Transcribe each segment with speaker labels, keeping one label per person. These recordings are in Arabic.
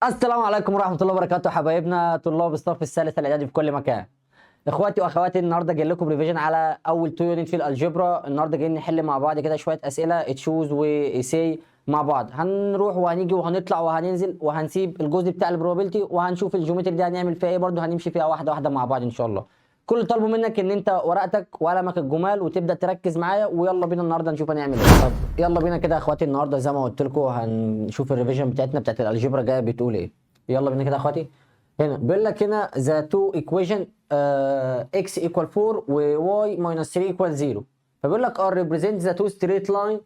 Speaker 1: السلام عليكم ورحمة الله وبركاته حبايبنا طلاب الصف الثالث الإعدادي في كل مكان. إخواتي وأخواتي النهاردة جاي لكم ريفيجن على أول 2 يونت في الألجبرا. النهاردة جايين نحل مع بعض كده شوية أسئلة تشوز وإيساي مع بعض. هنروح وهنيجي وهنطلع وهننزل وهنسيب الجزء بتاع البروبابيلتي وهنشوف الجيومتري دي هنعمل فيها إيه، برضه هنمشي فيها واحدة واحدة مع بعض إن شاء الله. كل اللي طالبه منك إن أنت ورقتك وقلمك الجمال وتبدأ تركز معايا، ويلا بينا النهاردة نشوف هنعمل إيه. طب يلا بينا كده يا إخواتي، النهاردة زي ما قلت لكم هنشوف الريفيجن بتاعتنا بتاعت الألجبرا جاية بتقول إيه. يلا بينا كده يا اخواتي. هنا بيقول لك هنا ذا تو ايكويشن اكس ايكوال 4 وواي ماينس 3 ايكوال 0. فبيقول لك ار ريبريزنت ذا تو ستريت لاين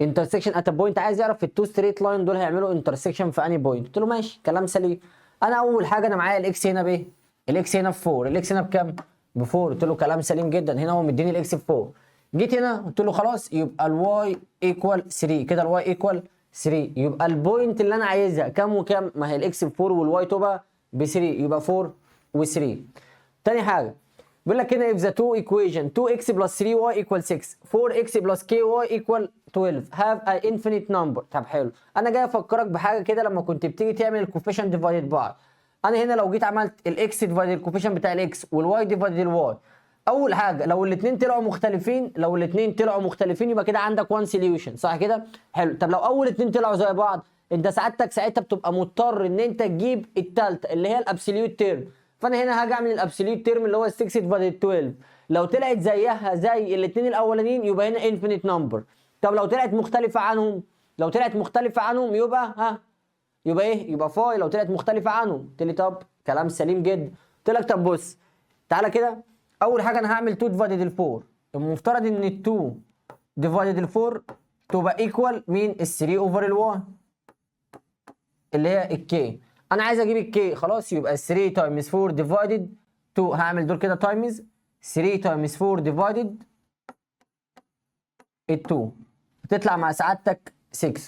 Speaker 1: انترسكشن ات بوينت. عايز يعرف التو ستريت لاين دول هيعملوا انترسكشن في انهي بوينت. قلت له ماشي كلام سليم. انا اول حاجه انا معايا الاكس هنا بايه؟ الاكس هنا ب 4، الاكس هنا بكام؟ ب 4. قلت له كلام سليم جدا، هنا هو مديني الاكس ب 4. جيت هنا قلت له خلاص يبقى الواي ايكوال 3 كده، الواي ايكوال 3. يبقى البوينت اللي انا عايزها كام وكام؟ ما هي الاكس ب 4 والواي تبقى ب 3، يبقى 4 و3. تاني حاجه بيقول لك هنا if the two equation 2x plus 3y equal 6 4x plus ky equal 12 have an infinite number. طب حلو، انا جاي افكرك بحاجه كده لما كنت بتيجي تعمل الكوفيشنت ديفايد بعض. انا هنا لو جيت عملت الاكس ديفايد الكوفيشنت بتاع الاكس والواي ديفايد الواي، اول حاجه لو الاثنين طلعوا مختلفين، يبقى كده عندك وان سوليوشن، صح كده؟ حلو. طب لو اول اثنين طلعوا زي بعض، انت سعادتك ساعتها بتبقى مضطر ان انت تجيب الثالثه اللي هي الابسوليوت تيرم. فانا هنا هاجي اعمل الابسوليوت تيرم اللي هو 6 ديفايد 12. لو طلعت زيها زي الاثنين الاولانيين يبقى هنا انفينيت نمبر. طب لو طلعت مختلفه عنهم، يبقى ايه؟ يبقى فاي. لو طلعت مختلفه عنهم قلت لي طب كلام سليم جدا. قلت لك طب بص تعالى كده. اول حاجه انا هعمل 2 ديفايدد 4. المفترض ان ال 2 ديفايدد 4 تبقى ايكوال مين؟ ال 3 اوفر ال 1 اللي هي الكي. انا عايز اجيب الكي، خلاص يبقى 3 تايمز 4 ديفايدد 2. هعمل دول كده تايمز 3 تايمز 4 ديفايدد ال 2 هتطلع مع سعادتك 6.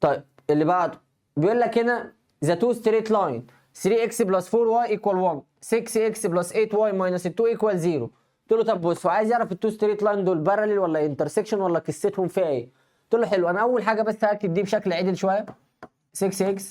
Speaker 1: طيب اللي بعده بيقول لك هنا ذا تو ستريت لاين 3x بلس 4y ايكوال 1 6x بلس 8y ماينس 2 ايكوال 0. قلت له طب بص، هو عايز يعرف التو ستريت لاين دول باراليل ولا انترسكشن ولا قصتهم فيها ايه. قلت له حلو، انا اول حاجه بس هكتب دي بشكل عدل شويه 6x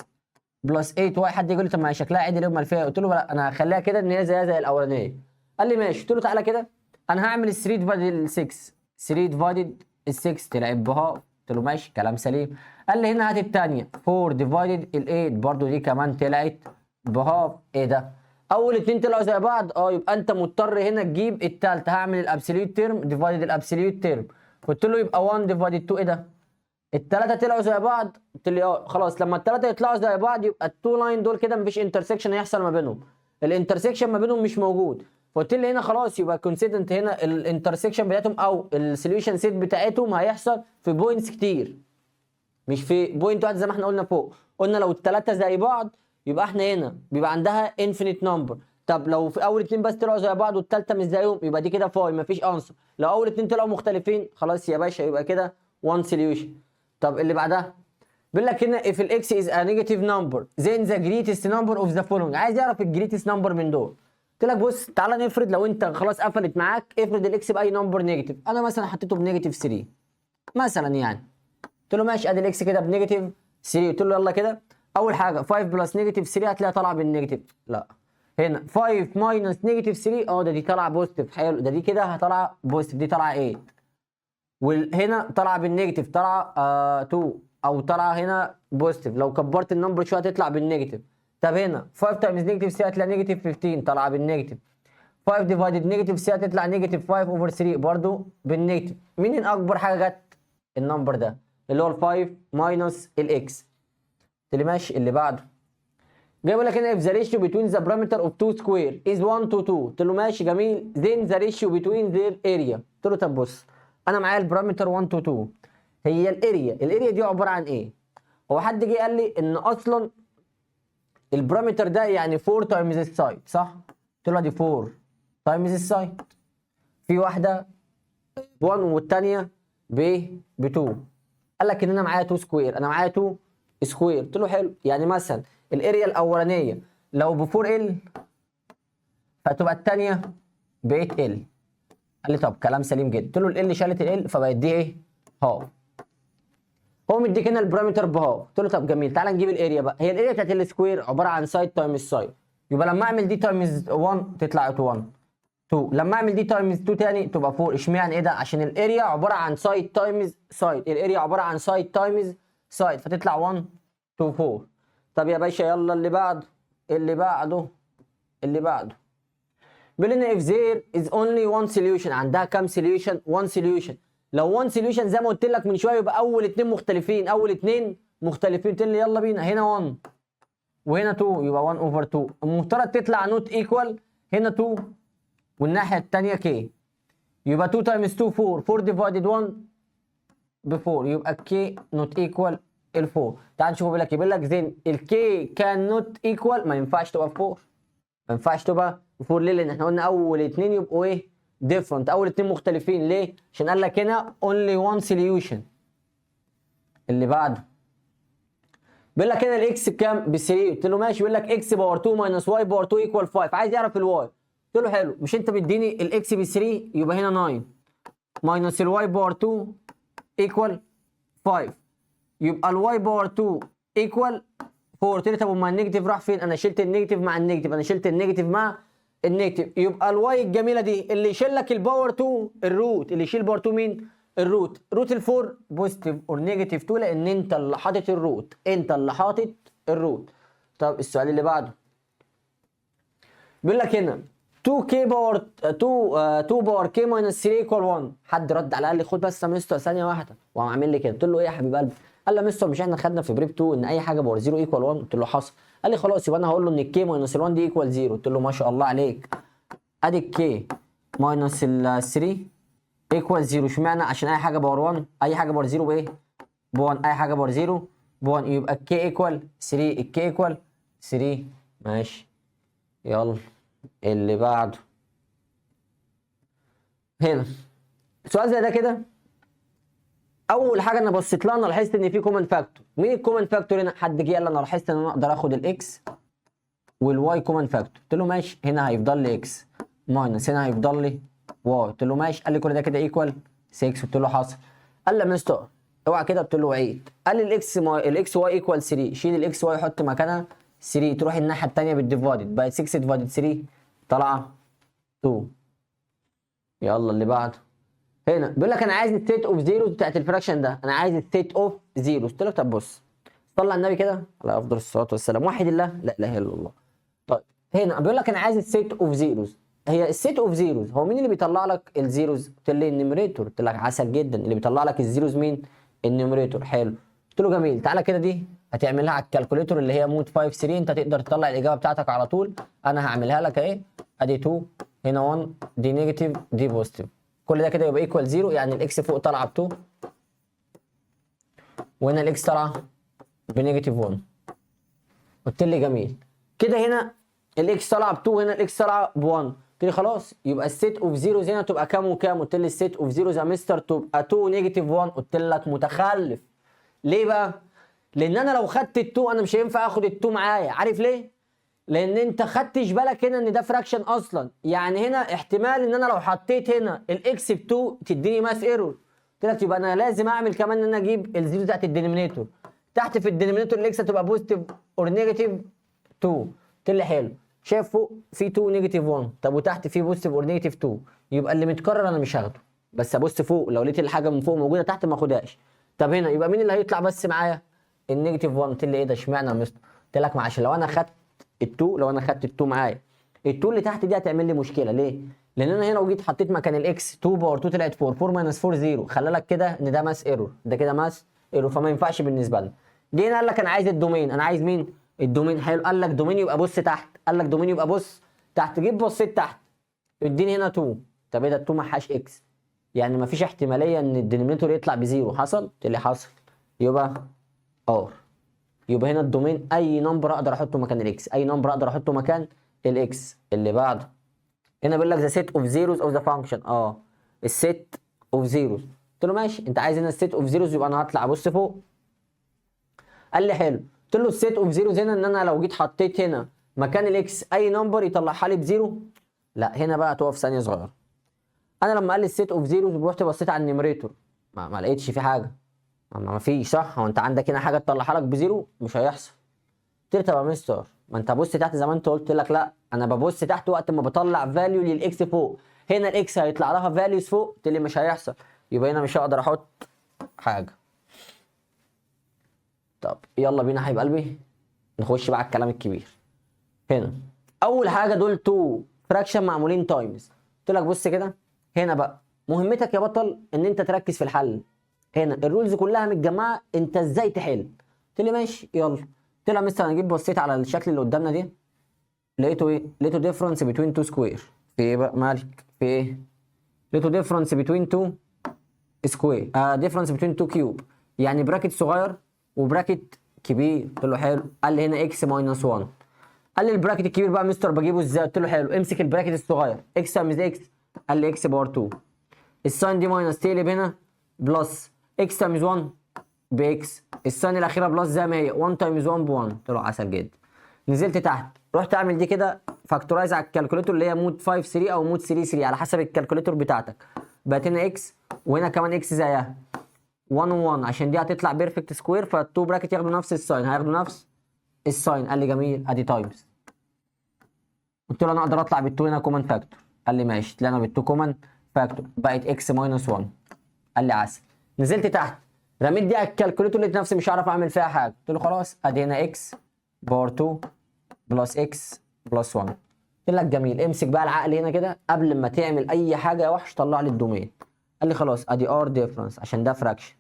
Speaker 1: بلس 8y. حد يقول لي طب ما هي شكلها عدل امال فيها؟ قلت له لا انا هخليها كده ان هي زيها زي الاولانيه. قال لي ماشي. قلت له تعالى كده انا هعمل 3 ديفايدد 6، 3 ديفايدد ال 6 تلعب بها. قلت له ماشي كلام سليم. قال لي هنا هات الثانيه 4 ديفايدد ال 8 برضو دي كمان طلعت بهاف. ايه ده؟ اول اتنين طلعوا زي بعض، يبقى انت مضطر هنا تجيب الثالثه. هعمل الابسوليوت تيرم ديفايدد الابسوليوت تيرم. قلت له يبقى 1 ديفايدد 2. ايه ده؟ الثلاثه طلعوا زي بعض. قلت لي خلاص لما الثلاثه يطلعوا زي بعض يبقى التو لاين دول كده مفيش انترسكشن هيحصل ما بينهم، الانترسكشن ما بينهم مش موجود. فقلت لي هنا خلاص يبقى كونسيدنت هنا الانترسكشن بتاعتهم او السوليوشن سيت بتاعتهم هيحصل في بوينتس كتير، مش في بوينت واحد زي ما احنا قلنا فوق. قلنا لو الثلاثه زي بعض يبقى احنا هنا بيبقى عندها انفينيت نمبر. طب لو في اول اتنين بس طلعوا زي بعض والثالثه مش زيهم يبقى دي كده فاي مفيش انسر. لو اول اتنين طلعوا مختلفين خلاص يا باشا يبقى كده وان سوليوشن. طب اللي بعدها بيقول لك هنا if الاكس is a negative number then the greatest number of the following. عايز يعرف الجريتست نمبر من دول. قلت لك بص تعالى نفرض لو انت خلاص قفلت معاك، افرض الاكس باي نمبر نيجاتيف. انا مثلا حطيته بنيجاتيف 3 مثلا يعني. قلت له ماشي ادي الاكس كده بنيجاتيف 3. قلت له يلا كده اول حاجه 5 بلس نيجاتيف 3 هتلاقيها طالعه بالنيجاتيف. لا هنا 5 ماينس نيجاتيف 3 ده دي طالعه بوزيتيف. حلو، ده دي كده هطلع بوزيتيف، دي طالعه 8. وهنا طالعه بالنيجاتيف طالعه 2 او طالعه هنا بوزيتيف. لو كبرت النمبر شويه هتطلع بالنيجاتيف. طب هنا 5 تايمز نيجاتيف 3 هتلاقي نيجاتيف 15 طالعه بالنيجاتيف. 5 ديفايدد نيجاتيف 3 هتطلع نيجاتيف 5 اوفر 3 برضه بالنيجاتيف. مين اكبر حاجه جت؟ النمبر ده اللي هو ال 5 ماينس الاكس. قلت لي ماشي. اللي بعده جاي بيقول لك هنا if the ratio between the parameter of two square is 1 to 2. قلت له ماشي جميل then the ratio between their area. قلت له طب بص انا معايا البارامتر 1 to 2. هي الاريا دي عباره عن ايه؟ هو حد جه قال لي ان اصلا البارامتر ده يعني 4 تايمز السايد، صح؟ قلت له دي 4 تايمز السايد، في واحده ب 1 والثانيه ب 2. قال لك ان انا معايا 2 سكوير، انا معايا 2 سكوير. قلت له حلو، يعني مثلا الاريا الاولانيه لو ب 4 ال فتبقى الثانيه ب 8 ال. قال لي طب كلام سليم جدا. قلت له ال شالت ال فبقت دي ايه؟ هاف. هو مديك هنا البارامتر بهاف، قلت له طب جميل تعالى نجيب الاريا بقى. هي الاريا بتاعت السكوير عباره عن سايد تايمز سايد، يبقى لما اعمل دي تايمز 1 تطلع 1 2، لما اعمل دي تايمز 2 تاني تبقى 4. اشمعنى ايه ده؟ عشان الاريا عباره عن سايد تايمز سايد، الاريا عباره عن سايد تايمز سايد، فتطلع 1 2 4. طب يا باشا يلا اللي بعده اللي بعده بيقول لنا if there is only one solution، عندها كام سوليوشن؟ 1 سوليوشن. لو 1 سوليوشن زي ما قلت لك من شويه يبقى اول اتنين مختلفين، قلت لي يلا بينا هنا 1 وهنا 2 يبقى 1 اوفر 2. المفترض تطلع نوت ايكوال هنا 2 والناحيه الثانيه كي، يبقى 2 تايمز 2 4، 4 ديفايدد 1 ب 4، يبقى كي نوت ايكوال ال 4. تعال نشوف بيقول لك زين الكي كان نوت ايكوال، ما ينفعش تبقى 4، ما ينفعش تبقى 4. ليه؟ لان احنا قلنا اول اتنين يبقوا ايه؟ ديفرنت، اول اتنين مختلفين. ليه؟ عشان قال لك هنا only one solution. اللي بعده بيقول لك هنا الاكس بكام؟ ب 3، قلت له ماشي. بيقول لك اكس باور 2 ماينس واي باور 2 ايكوال 5، عايز يعرف الواي. قلت له حلو، مش انت مديني الاكس ب 3، يبقى هنا 9 ماينس الواي باور 2 ايكوال 5، يبقى الواي باور 2 ايكوال 4. قلت لي طب امال النيجاتيف راح فين؟ انا شلت النيجاتيف مع النيجاتيف، يبقى الواي الجميله دي اللي يشيل لك الباور 2 الروت، اللي يشيل باور 2 مين؟ الروت. روت ال 4 بوزيتيف اور نيجاتيف 2 لان انت اللي حاطط الروت، طب السؤال اللي بعده بيقول لك هنا 2 كي باور 2 باور كي ماينس 3 ايكوال 1. حد رد على قال لي خد بس يا مستر ثانيه واحده، وقام عامل لي كده. قلت له ايه يا حبيب قلبي؟ قال لي يا مستر مش احنا خدنا في بريب 2 ان اي حاجه باور 0 ايكوال 1؟ قلت له حصل. قال لي خلاص يبقى انا هقول له ان الكي ماينس ال 1 دي ايكوال 0. قلت له ما شاء الله عليك، ادي الكي ماينس ال 3 ايكوال 0. اشمعنى؟ عشان اي حاجه باور 1، اي حاجه باور 0 بايه؟ ب 1، اي حاجه باور 0 ب 1، يبقى الكي ايكوال 3، الكي ايكوال 3. ماشي يلا اللي بعده. هنا سؤال زي ده كده، اول حاجه انا بصيت لها انا لاحظت ان في كومن فاكتور. مين الكومن فاكتور هنا؟ حد جه قال انا لاحظت ان انا اقدر اخد الاكس والواي كومن فاكتور. قلت له ماشي، هنا هيفضل لي اكس ماينس هنا هيفضل لي واي. قلت له ماشي. قال لي كل ده كده ايكوال 6. قلت له حصل. قال لي يا مستر اوعى كده. قلت له عيد. قال لي الاكس واي ايكوال 3، شيل الاكس واي حط مكانها 3، تروح الناحيه الثانيه بالديفايدد بقت 6 ديفايدد 3 طالعه 2. يلا اللي بعده. هنا بيقول لك انا عايز الستيت اوف زيروز بتاعت الفراكشن ده، انا عايز الستيت اوف زيروز. قلت له طب بص صلى على النبي كده على افضل الصلاه والسلام، وحد الله لا اله الا الله. طيب هنا بيقول لك انا عايز السيت اوف زيروز. هي السيت اوف زيروز هو مين اللي بيطلع لك الزيروز؟ قلت لي النيميريتور. قلت لك عسل جدا، اللي بيطلع لك الزيروز مين؟ النيميريتور. حلو. قلت له جميل تعالى كده دي هتعملها على الكالكوليتور اللي هي مود 5 3، انت تقدر تطلع الاجابه بتاعتك على طول. انا هعملها لك اهي، ادي 2 هنا 1 دي نيجاتيف دي بوزيتيف، كل ده كده يبقى ايكوال 0، يعني الاكس فوق طالعه ب 2 وهنا الاكس طالعه بنيجاتيف 1. قلت لي جميل كده، هنا الاكس طالعه ب 2 وهنا الاكس طالعه ب 1. قلت لي خلاص يبقى السيت اوف زيروز هنا تبقى كام وكام؟ قلت لي السيت اوف زيروز يا مستر تبقى 2 نيجاتيف 1. قلت لك متخلف. ليه بقى؟ لان انا لو خدت ال 2 انا مش هينفع اخد ال 2 معايا. عارف ليه؟ لان انت خدتش بالك هنا ان ده فراكشن اصلا، يعني هنا احتمال ان انا لو حطيت هنا الاكس ب 2 تديني ماس ايرور. قلت لك يبقى انا لازم اعمل كمان ان انا اجيب الزيرو بتاعت الدينومينيتور، تحت في الدينومينيتور الاكس هتبقى بوزيتيف اور نيجاتيف 2. قلت لي حلو، شايف فوق في 2 نيجاتيف 1، طب وتحت في بوزيتيف اور نيجاتيف 2، يبقى اللي متكرر انا مش هاخده، بس ابص فوق لو لقيت الحاجه من فوق موجوده تحت ما اخدهاش. طب هنا يبقى مين اللي هيطلع بس معايا؟ النيجاتيف 1. قلت لي ايه ده اشمعنى يا مستر؟ قلت لك عشان لو انا خدت ال2، لو انا خدت ال2 معايا، ال2 اللي تحت دي هتعمل لي مشكله. ليه؟ لان انا هنا لو جيت حطيت مكان الاكس 2 باور 2 طلعت 4، 4 ماينس 4 0، خلى لك كده ان ده ماس ايرور، ده كده ماس ايرور، فما ينفعش بالنسبه لنا. جينا قال لك انا عايز الدومين، انا عايز مين؟ الدومين. حلو، قال لك دومين يبقى بص تحت، قال لك دومين يبقى بص تحت، جيت بصيت تحت اديني هنا 2. طب ايه ده؟ 2 ما حاش اكس، يعني ما فيش احتماليه ان الدينومينيتور يطلع بزيرو. حصل؟ قلت لي حصل. يبقى ار، يبقى هنا الدومين اي نمبر اقدر احطه مكان الاكس، اي نمبر اقدر احطه مكان الاكس. اللي بعده هنا بيقول لك ذا سيت اوف زيروز اوف ذا فانكشن، السيت اوف زيروز. قلت له ماشي، انت عايز هنا السيت اوف زيروز، يبقى انا هطلع ابص فوق. قال لي حلو. قلت له السيت اوف زيروز هنا ان انا لو جيت حطيت هنا مكان الاكس اي نمبر يطلعها لي بزيرو. لا هنا بقى تقف ثانيه صغيره. انا لما قال لي السيت اوف زيروز رحت بصيت على النيميريتور ما لقيتش في حاجه، ما فيش صح. هو انت عندك هنا حاجه تطلعها لك بزيرو؟ مش هيحصل. قلت لي طب يا مستر ما انت بص تحت زي ما انت قلت لك. لا انا ببص تحت وقت ما بطلع فاليو للاكس فوق، هنا الاكس هيطلع لها فاليوز فوق. قلت لي مش هيحصل، يبقى هنا مش هقدر احط حاجه. طب يلا بينا حبيب قلبي نخش بقى على الكلام الكبير. هنا اول حاجه دول تو فراكشن معمولين تايمز. قلت لك بص كده هنا بقى مهمتك يا بطل ان انت تركز في الحل. هنا الرولز كلها متجمعه انت ازاي تحل. قلت لي ماشي يلا. قلت له يا مستر انا جيت بصيت على الشكل اللي قدامنا دي، لقيته ايه؟ لقيته ديفرنس بين تو سكوير. في ايه بقى مالك في ايه؟ لقيته ديفرنس بين تو سكوير، ديفرنس بين تو كيوب، يعني براكت صغير وبراكت كبير. قلت له حلو. قال لي هنا اكس ماينس 1. قال لي البراكت الكبير بقى مستر بجيبه ازاي؟ قلت له حلو، امسك البراكت الصغير اكس تايمز اكس. قال لي اكس باور 2. الساين دي ماينس تقلب هنا بلس اكس تايمز 1 باكس. الساين الاخيره بلس زي ما هي 1 تايمز 1 ب 1. قلت له عسل جدا. نزلت تحت رحت اعمل دي كده فاكتورايز على الكالكوليتور اللي هي مود 5 3 او مود 3 3 على حسب الكالكوليتور بتاعتك. بقت هنا اكس وهنا كمان اكس زيها 1 و1 عشان دي هتطلع بيرفكت سكوير، فالتو براكت ياخدوا نفس الساين، هياخدوا نفس الساين. قال لي جميل ادي تايمز. قلت له انا اقدر اطلع بالتو هنا كومن فاكتور. قال لي ماشي. طلعنا بالتو كومن فاكتور بقت اكس ماينس 1. قال لي عسل. نزلت تحت رميت دي على الكالكوليتور لقيت نفسي مش هعرف اعمل فيها حاجه. قلت له خلاص ادي هنا اكس باور 2 بلس اكس بلس 1. قلت لك جميل. امسك بقى العقل هنا كده قبل ما تعمل اي حاجه يا وحش طلع لي الدومين. قال لي خلاص ادي ار ديفرنس عشان ده فراكشن.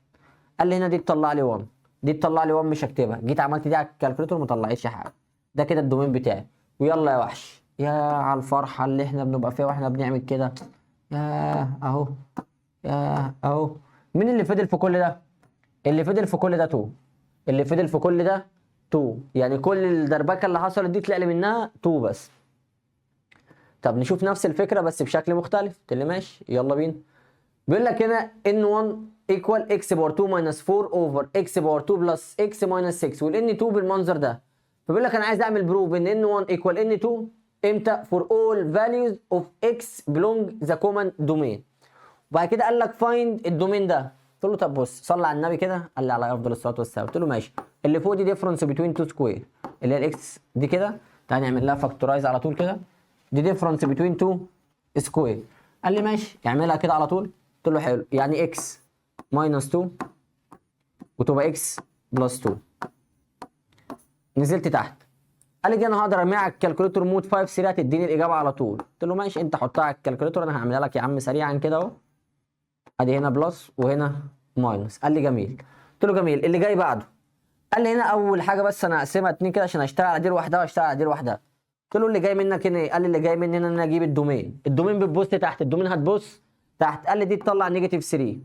Speaker 1: قال لي هنا دي تطلع لي 1 دي تطلع لي 1 مش هكتبها. جيت عملت دي على الكالكوليتور ما طلعتش حاجه. ده كده الدومين بتاعي. ويلا يا وحش يا على الفرحه اللي احنا بنبقى فيها واحنا بنعمل كده. يا اهو يا اهو. مين اللي فضل في كل ده؟ اللي فضل في كل ده 2. اللي فضل في كل ده 2، يعني كل الدربكه اللي حصلت دي طلع لي منها 2 بس. طب نشوف نفس الفكره بس بشكل مختلف. قلت لي ماشي يلا بينا. بيقول لك هنا n1 ايكوال اكس باور 2 ماينس 4 اوفر اكس باور 2 بلس اكس ماينس 6 والان 2 بالمنظر ده. فبيقول لك انا عايز اعمل بروف ان n1 ايكوال n2 امتى؟ for all values of x belong the common domain. وبعد كده قال لك فايند الدومين ده. قلت له طب بص صلي على النبي كده. قال لي عليه افضل الصلاه والسلام. قلت له ماشي. اللي فوق دي ديفرنس بين تو سكوير اللي هي الاكس دي كده. تعالى نعمل لها فاكتورايز على طول كده. دي ديفرنس بين تو سكوير. قال لي ماشي اعملها كده على طول. قلت له حلو. يعني اكس ماينس 2 وتبقى اكس بلس 2. نزلت تحت قال لي انا هقدر ارميها على الكالكوليتور مود 5 3 هتديني الاجابه على طول. قلت له ماشي انت حطها على الكالكوليتور انا هعملها لك يا عم سريعا كده اهو. ادي هنا بلس وهنا ماينس. قال لي جميل. قلت له جميل. اللي جاي بعده قال لي هنا اول حاجه بس انا هقسمها 2 كده عشان اشتغل على دي لوحدها واشتغل على دي لوحدها. قلت له اللي جاي منك هنا ايه؟ قال لي اللي جاي مني هنا ان انا اجيب الدومين. الدومين بتبص تحت. الدومين هتبص تحت. قال لي دي تطلع نيجاتيف 3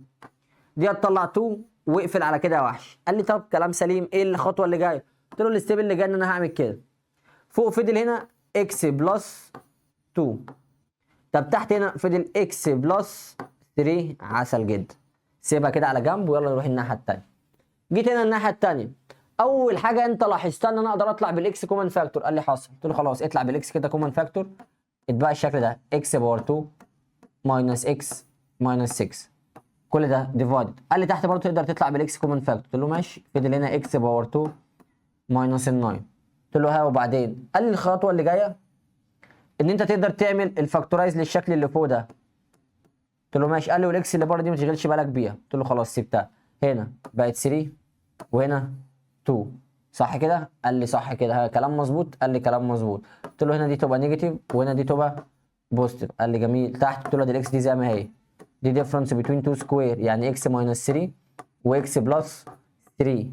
Speaker 1: دي هتطلع 2 واقفل على كده يا وحش. قال لي طب كلام سليم. ايه الخطوه اللي جايه؟ قلت له الستيب اللي جاي ان انا هعمل كده. فوق فضل هنا اكس بلس 2. طب تحت هنا فضل اكس بلس 3. عسل جدا. سيبها كده على جنب ويلا نروح الناحيه الثانيه. جيت هنا الناحيه الثانيه اول حاجه انت لاحظتها ان انا اقدر اطلع بالاكس كومن فاكتور. قال لي حاصل. قلت له خلاص اطلع بالاكس كده كومن فاكتور. اتبقى الشكل ده اكس باور 2 ماينس اكس ماينس 6 كل ده ديفايدد. قال لي تحت برضه تقدر تطلع بالاكس كومن فاكتور. قلت له ماشي. فضل هنا اكس باور 2 ماينس ال 9. قلت له ها وبعدين؟ قال لي الخطوه اللي جايه ان انت تقدر تعمل الفاكتورايز للشكل اللي فوق ده. قلت له ماشي. قال لي والاكس اللي بره دي ما تشغلش بالك بيها. قلت له خلاص سيبتها. هنا بقت 3 وهنا 2 صح كده؟ قال لي صح كده. كلام مظبوط. قال لي كلام مظبوط. قلت له هنا دي تبقى نيجاتيف وهنا دي تبقى بوزيتيف. قال لي جميل. تحت قلت له دي الاكس دي زي ما هي دي ديفرنس بين 2 سكوير يعني اكس ماينس 3 واكس بلس 3.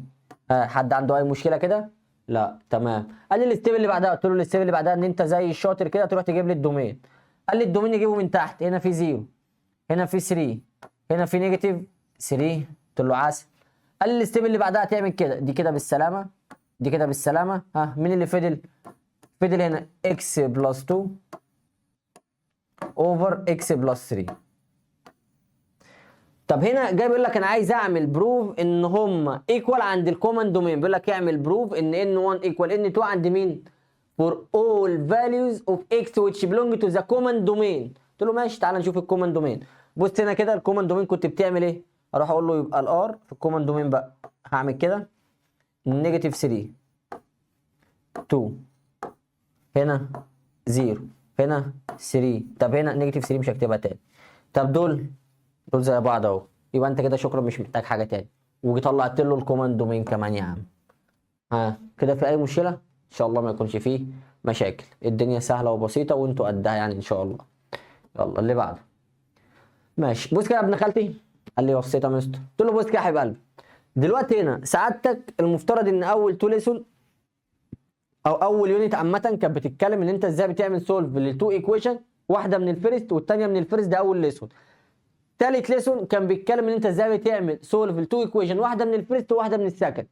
Speaker 1: حد عنده اي مشكله كده؟ لا تمام. قال لي الستيب اللي بعدها. قلت له الستيب اللي بعدها ان انت زي الشاطر كده تروح تجيب لي الدومين. قال لي الدومين يجيبه من تحت. هنا في 0 هنا في 3 هنا في نيجاتيف 3. قلت له عسل. قال لي الستيب اللي بعدها هتعمل كده. دي كده بالسلامه دي كده بالسلامه. مين اللي فضل؟ فضل هنا اكس بلس 2 اوفر اكس بلس 3. طب هنا جاي بيقول لك انا عايز اعمل بروف ان هم ايكوال عند الكومن دومين. بيقول لك اعمل بروف ان n1 ايكوال n2 عند مين؟ for all values of x which belong to the common domain. قلت له ماشي تعالى نشوف الكومن دومين. بص هنا كده الكومن دومين كنت بتعمل ايه؟ اروح اقول له يبقى الار في الكومن دومين بقى هعمل كده نيجاتيف 3 2 هنا 0 هنا 3. طب هنا نيجاتيف 3 مش هكتبها تاني. طب دول زي بعض اهو. يبقى انت كده شكرا مش محتاج حاجه تاني. وطلعت له الكوماند دومين كمان يا عم. ها كده في اي مشكله؟ ان شاء الله ما يكونش فيه مشاكل. الدنيا سهله وبسيطه وانتوا قدها يعني ان شاء الله. يلا اللي بعده. ماشي بص كده يا ابن خالتي. قال لي وصيت يا مستر. قلت له بص كده يا حبيب قلبي. دلوقتي هنا سعادتك المفترض ان اول تو ليسون او اول يونت عامه كانت بتتكلم ان انت ازاي بتعمل سولف للتو ايكويشن، واحده من الفيرست والثانيه من الفيرست. ده اول ليسون. تالت ليسون كان بيتكلم ان انت ازاي بتعمل سولف لتو ايكويشن، واحده من الفيرست وواحده من السكند.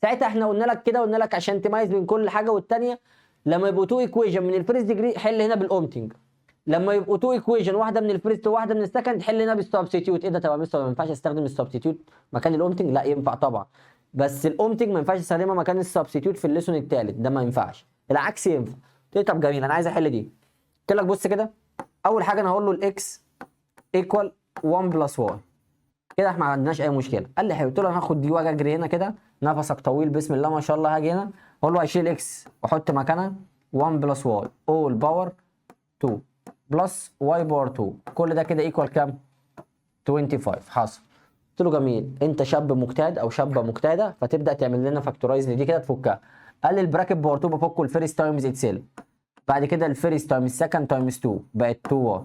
Speaker 1: ساعتها احنا قلنا لك كده، قلنا لك عشان تميز بين كل حاجه والثانيه لما يبقوا تو ايكويشن من الفيرست ديجري حل هنا بالاومتنج. لما يبقوا تو ايكويشن واحده من الفيرست وواحده من السكند حل هنا بالسبستيتيوت. ايه ده؟ طب مستر ما ينفعش استخدم السبستيتيوت مكان الاومتنج؟ لا ينفع طبعا، بس الاومتنج ما ينفعش استخدمها مكان السبستيتيوت في الليسون الثالث. ده ما ينفعش، العكس ينفع. قلت له طب جميل انا عايز احل دي. قلت لك بص كده، اول حاجه انا هقول له الاكس ايكوال 1 بلس واي. كده احنا ما عندناش اي مشكله. قال لي حلو. قلت له انا هاخد دي واجي اجري هنا كده، نفسك طويل بسم الله ما شاء الله. هاجي هنا اقول له هشيل اكس واحط مكانها 1 بلس واي اول باور 2 بلس واي باور 2. كل ده كده ايكوال كام؟ 25. حاصل. قلت له جميل انت شاب مجتهد او شابه مجتهده، فتبدا تعمل لنا فاكتورايز لدي كده تفكها. قال لي البراكت باور 2 بفكه الفيرست تايمز اتسيلف، بعد كده الفيرست تايمز السكند تايمز 2 بقت 2 واي،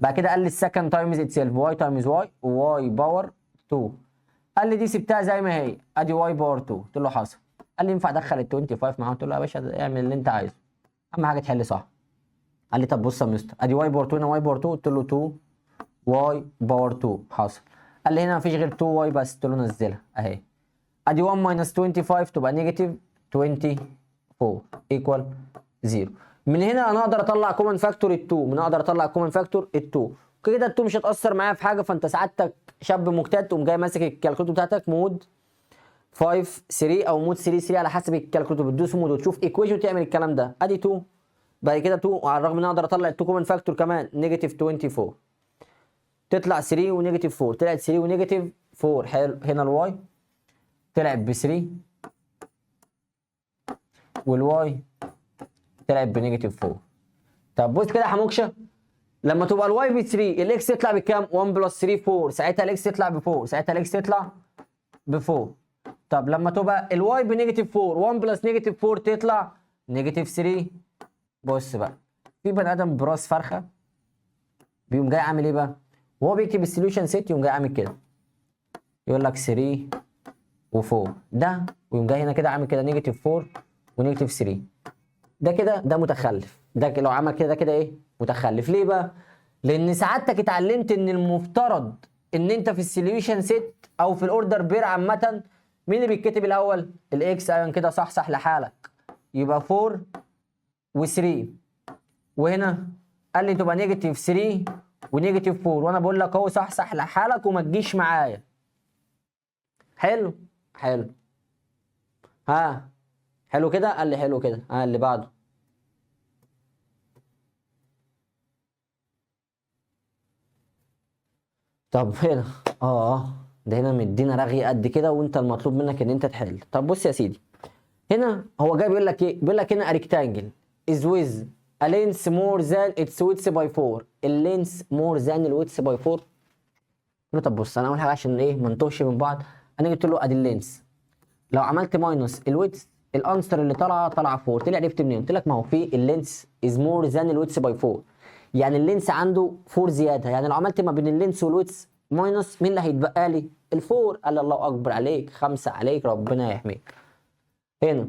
Speaker 1: بعد كده قال لي السكند تايمز اتسيلف واي تايمز واي واي باور 2. قال لي دي سبتها زي ما هي ادي واي باور 2. قلت له حاصل. قال لي ينفع ادخل ال 25 معاهم؟ قلت له يا باشا اعمل اللي انت عايزه، اهم حاجه تحل صح. قال لي طب بص يا مستر ادي واي باور 2 هنا واي باور 2. قلت له 2 واي باور 2. حاصل. قال لي هنا مفيش غير 2 واي بس. قلت له نزلها اهي. ادي 1 ماينس 25 تبقى نيجاتيف 24 ايكوال 0. من هنا انا اقدر اطلع كومن فاكتور ال 2، من اقدر اطلع كومن فاكتور ال 2 كده. ال 2 مش هتاثر معايا في حاجه. فانت سعادتك شاب مجتهد تقوم جاي ماسك الكالكوليتور بتاعتك مود 5 3 او مود 3 3 على حسب الكالكوليتور، بتدوس مود وتشوف ايكويشن وتعمل الكلام ده. ادي 2 بعد كده 2، وعلى الرغم ان انا اقدر اطلع ال 2 كومن فاكتور كمان نيجاتيف 24 تطلع 3 ونيجاتيف 4. طلعت 3 ونيجاتيف 4. حلو. هنا الواي طلعت ب 3 والواي طلعت بنيجاتيف 4. طب بص كده يا حموكشه، لما تبقى الواي ب 3 الاكس يطلع بكام؟ 1 بلس 3 4. ساعتها الاكس يطلع ب 4. ساعتها الاكس يطلع ب 4. طب لما تبقى الواي بنيجاتيف 4 1 بلس نيجاتيف 4 تطلع نيجاتيف 3. بص بقى، في بني ادم براس فرخه بيقوم جاي عامل ايه بقى؟ وهو بيكتب السوليوشن سيت يقوم جاي عامل كده، يقول لك 3 و4 ده، ويقوم جاي هنا كده عامل كده نيجاتيف 4 ونيجاتيف 3. ده كده ده متخلف. ده لو عمل كده ده كده ايه؟ متخلف. ليه بقى؟ لان سعادتك اتعلمت ان المفترض ان انت في السوليوشن سيت او في الاوردر بير عامه مين اللي بيتكتب الاول؟ الاكس. ايوه كده صح لحالك. يبقى 4 و3. وهنا قال لي تبقى نيجاتيف 3 ونيجاتيف 4، وانا بقول لك اهو صح لحالك وما تجيش معايا. حلو. حلو. ها حلو كده. قال لي حلو كده. ها اللي بعده. طب هنا ده هنا مدينا رغي قد كده وانت المطلوب منك ان انت تحل. طب بص يا سيدي، هنا هو جاي بيقول لك ايه؟ بيقول لك هنا ريكتانجل is with a length more than its width by 4. اللينس more than الويدث by 4. قلت له طب بص انا اول حاجه عشان ايه ما نتوهش من بعض، انا قلت له ادي اللينس لو عملت ماينس الويدث الانسر اللي طالعه 4. طلع عرفت منين؟ قلت لك ما هو في اللينس is more than الويدث by 4، يعني اللينس عنده 4 زياده. يعني لو عملت ما بين اللينس والويدث ماينس مين اللي هيتبقى لي؟ الفور. قال لي الله اكبر عليك، 5 عليك، ربنا يحميك. هنا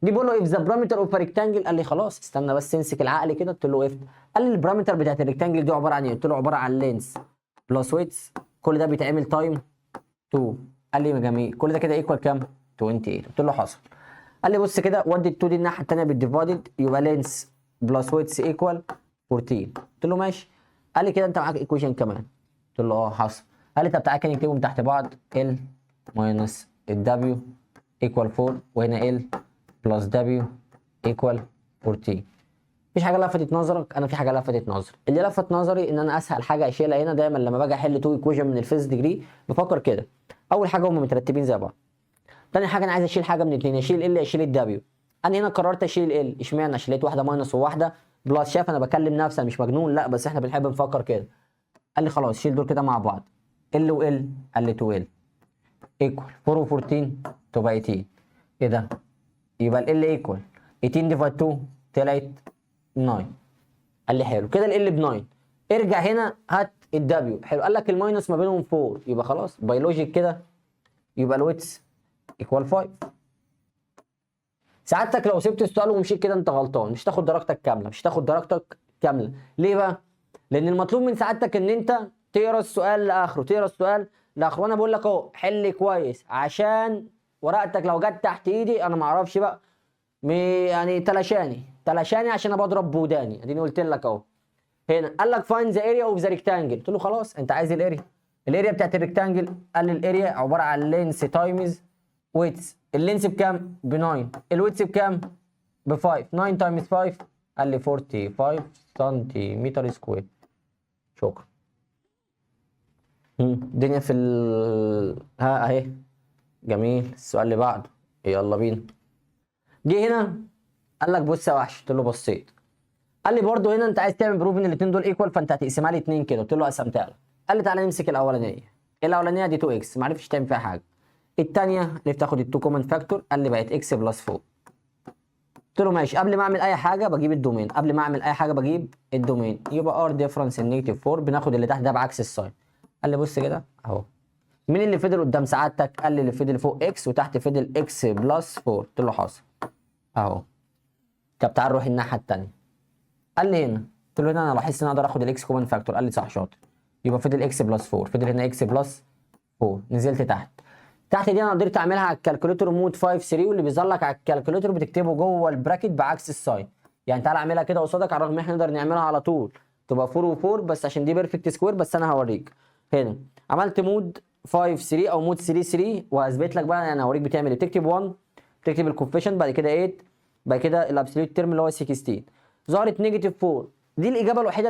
Speaker 1: دي بقول له if the parameter of a rectangle. قال لي خلاص استنى بس امسك العقل كده. قلت له اف. قال لي البارامتر بتاعت الريكتانجل دي عباره عن ايه؟ قلت له عباره عن لينس بلس ويدث، كل ده بيتعمل تايم 2. قال لي جميل، كل ده كده ايكوال كام؟ 28. قلت له حصل. قال لي بص كده ودي ال 2 دي الناحيه الثانيه بالديفايدد يبقى لينس بلس ويدث ايكوال 14. قلت له ماشي. قال لي كده انت معاك ايكويشن كمان. قلت له حصل. قال لي طب تعالى كده نكتبهم تحت بعض ال ماينس الدبليو ايكوال 4 وهنا ال بلس دبليو ايكوال 14. مفيش حاجه لفتت نظرك؟ انا في حاجه لفتت نظري. اللي لفت نظري ان انا اسهل حاجه اشيلها هنا دايما لما باجي احل تو ايكويشن من الفيرست ديجري بفكر كده. اول حاجه هم مترتبين زي بعض. تاني حاجه انا عايز اشيل حاجه من الاثنين، اشيل ال اشيل الدبليو. انا هنا قررت اشيل ال، اشمعنى؟ عشان لقيت واحده ماينس وواحده بلس. شايف انا بكلم نفسي، انا مش مجنون، لا بس احنا بنحب نفكر كده. قال لي خلاص شيل دول كده مع بعض. ال و ال، قال لي 2 ال ايكوال 4 و 14 تبقى 18. ايه ده؟ يبقى ال ايكوال 18 ديفايد 2 طلعت 9. قال لي حلو كده ال ب 9. ارجع هنا هات الدبليو. حلو، قال لك الماينس ما بينهم 4، يبقى خلاص بيولوجيك كده يبقى الويتس ايكوال 5. سعادتك لو سبت السؤال ومشيت كده انت غلطان، مش هتاخد درجتك كامله، مش هتاخد درجتك كامله. ليه بقى؟ لان المطلوب من سعادتك ان انت تقرا السؤال لاخره، تقرا السؤال لاخره. وانا بقول لك اهو حل كويس عشان ورقتك لو جت تحت ايدي انا ما اعرفش بقى يعني تلاشاني عشان انا بضرب بوداني. اديني قلت لك اهو. هنا قال لك فاين ذا اريا اوف ذا ريكتانجل، قلت له خلاص انت عايز الاريا. الاريا بتاعت الريكتانجل، قال لي الاريا عباره عن لينس تايمز ويتس. اللينس بكام؟ ب 9. الويتس بكام؟ ب 5. 9 تايمز 5 قال لي 45 سنتيمتر سكوير. شكرا. الدنيا في ها اهي. جميل. السؤال اللي بعده يلا بينا. جه هنا قال لك بص يا وحش، قلت له بصيت. قال لي برضه هنا انت عايز تعمل بروف ان الاثنين دول ايكوال، فانت هتقسمها لي 2 كده. قلت له قسمتها لك. قال لي تعالى نمسك الاولانيه دي 2 اكس، ما عرفتش تعمل فيها حاجه. الثانيه اللي بتاخد ال2 كومن فاكتور، قال لي بقت اكس بلس 4. قلت له ماشي، قبل ما اعمل اي حاجه بجيب الدومين، يبقى ار ديفرنس النيجاتيف 4 بناخد اللي تحت ده بعكس الساين. قال لي بص كده اهو. مين اللي فضل قدام سعادتك؟ قال لي اللي فضل فوق اكس وتحت فضل اكس بلس 4. قلت له حاصل اهو. طب تعال نروح الناحيه الثانيه. قال لي هنا، قلت له هنا انا لاحظت ان انا اقدر اخد الاكس كومن فاكتور. قال لي صح شاطر. يبقى فضل اكس بلس 4، فضل هنا اكس بلس 4. نزلت تحت دي انا قدرت اعملها على الكالكوليتور مود 5 3، واللي بيظهر لك على الكالكوليتور بتكتبه جوه البراكت بعكس الساين. يعني تعالى اعملها كده قصادك، على الرغم ان احنا نقدر نعملها على طول تبقى 4 و4، بس عشان دي بيرفكت سكوير، بس انا هوريك. هنا عملت مود 5 3 او مود 3 3، وهثبت لك بقى انا هوريك بتعمل ايه. بتكتب 1، بتكتب الكوفيشنت، بعد كده 8، بعد كده الابسوليوت تيرم اللي هو 16. ظهرت نيجاتيف 4. دي الاجابه الوحيده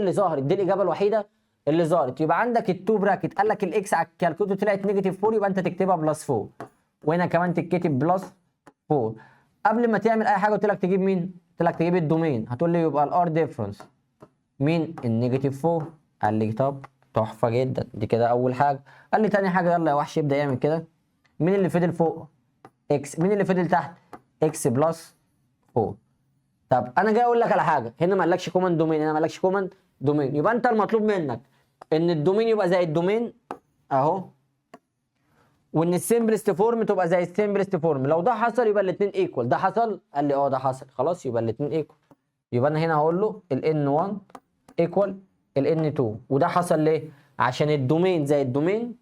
Speaker 1: اللي ظهرت. يبقى عندك التو براكت. قال لك الاكس على الكالكوليتور طلعت نيجاتيف 4، يبقى انت تكتبها بلس 4، وهنا كمان تتكتب بلس 4. قبل ما تعمل اي حاجه قلت لك تجيب مين؟ قلت لك تجيب الدومين. هتقول لي يبقى الار ديفرنس مين؟ النيجاتيف 4. قال لي طب تحفه جدا، دي كده اول حاجه. قال لي تاني حاجه يلا يا وحش ابدا يعمل كده. مين اللي فضل فوق؟ اكس. مين اللي فضل تحت؟ اكس بلس 4. طب انا جاي اقول لك على حاجه، هنا ما قالكش كومن دومين، هنا ما قالكش كومن دومين، يبقى انت المطلوب منك ان الدومين يبقى زي الدومين اهو، وان السمبلست فورم تبقى زي السمبلست فورم. لو ده حصل يبقى الاثنين ايكوال. ده حصل؟ قال لي اه ده حصل. خلاص يبقى الاثنين ايكوال. يبقى انا هنا هقول له الان 1 ايكوال الان 2. وده حصل ليه؟ عشان الدومين زي الدومين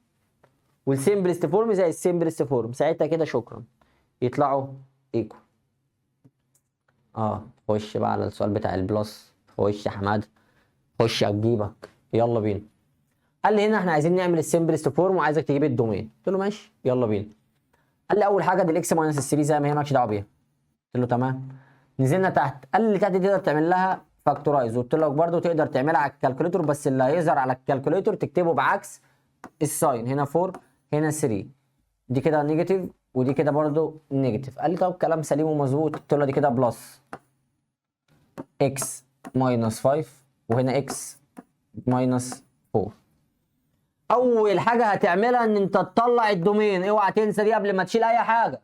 Speaker 1: والسمبلست فورم زي السمبلست فورم. ساعتها كده شكرا يطلعوا ايكوال. خش بقى على السؤال بتاع البلس. خش يا حماده، خش هتجيبك. يلا بينا. قال لي هنا احنا عايزين نعمل السمبلست فورم وعايزك تجيب الدومين. قلت له ماشي يلا بينا. قال لي اول حاجه دي الاكس ماينس 3 زي ما هي مالكش دعوه بيها. قلت له تمام. نزلنا تحت، قال لي تحت دي تقدر تعمل لها فاكتورايز، قلت لك برده تقدر تعملها على الكالكوليتور، بس اللي هيظهر على الكالكوليتور تكتبه بعكس الساين. هنا 4 هنا 3، دي كده نيجاتيف ودي كده برده نيجاتيف. قال لي طب كلام سليم ومظبوط. قلت له دي كده بلس اكس ماينس 5 وهنا اكس ماينس 4. اول حاجه هتعملها ان انت تطلع الدومين، اوعى تنسى دي قبل ما تشيل اي حاجه.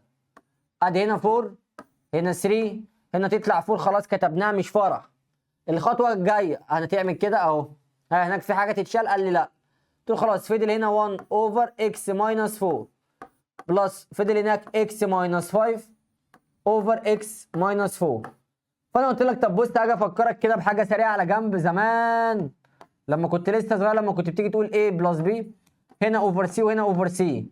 Speaker 1: ادي هنا 4 هنا 3 هنا تطلع 4، خلاص كتبناها مش فرح. الخطوه الجايه هنتعمل كده اهو. هناك في حاجه تتشال؟ قال لي لا. قلت له خلاص فضل هنا 1 اوفر اكس ماينس 4 بلس فضل هناك اكس ماينس 5 اوفر اكس ماينس 4. فانا قلت لك طب بص تعالى افكرك كده بحاجه سريعه على جنب. زمان لما كنت لسه صغير، لما كنت بتيجي تقول A بلس B هنا اوفر سي وهنا اوفر سي،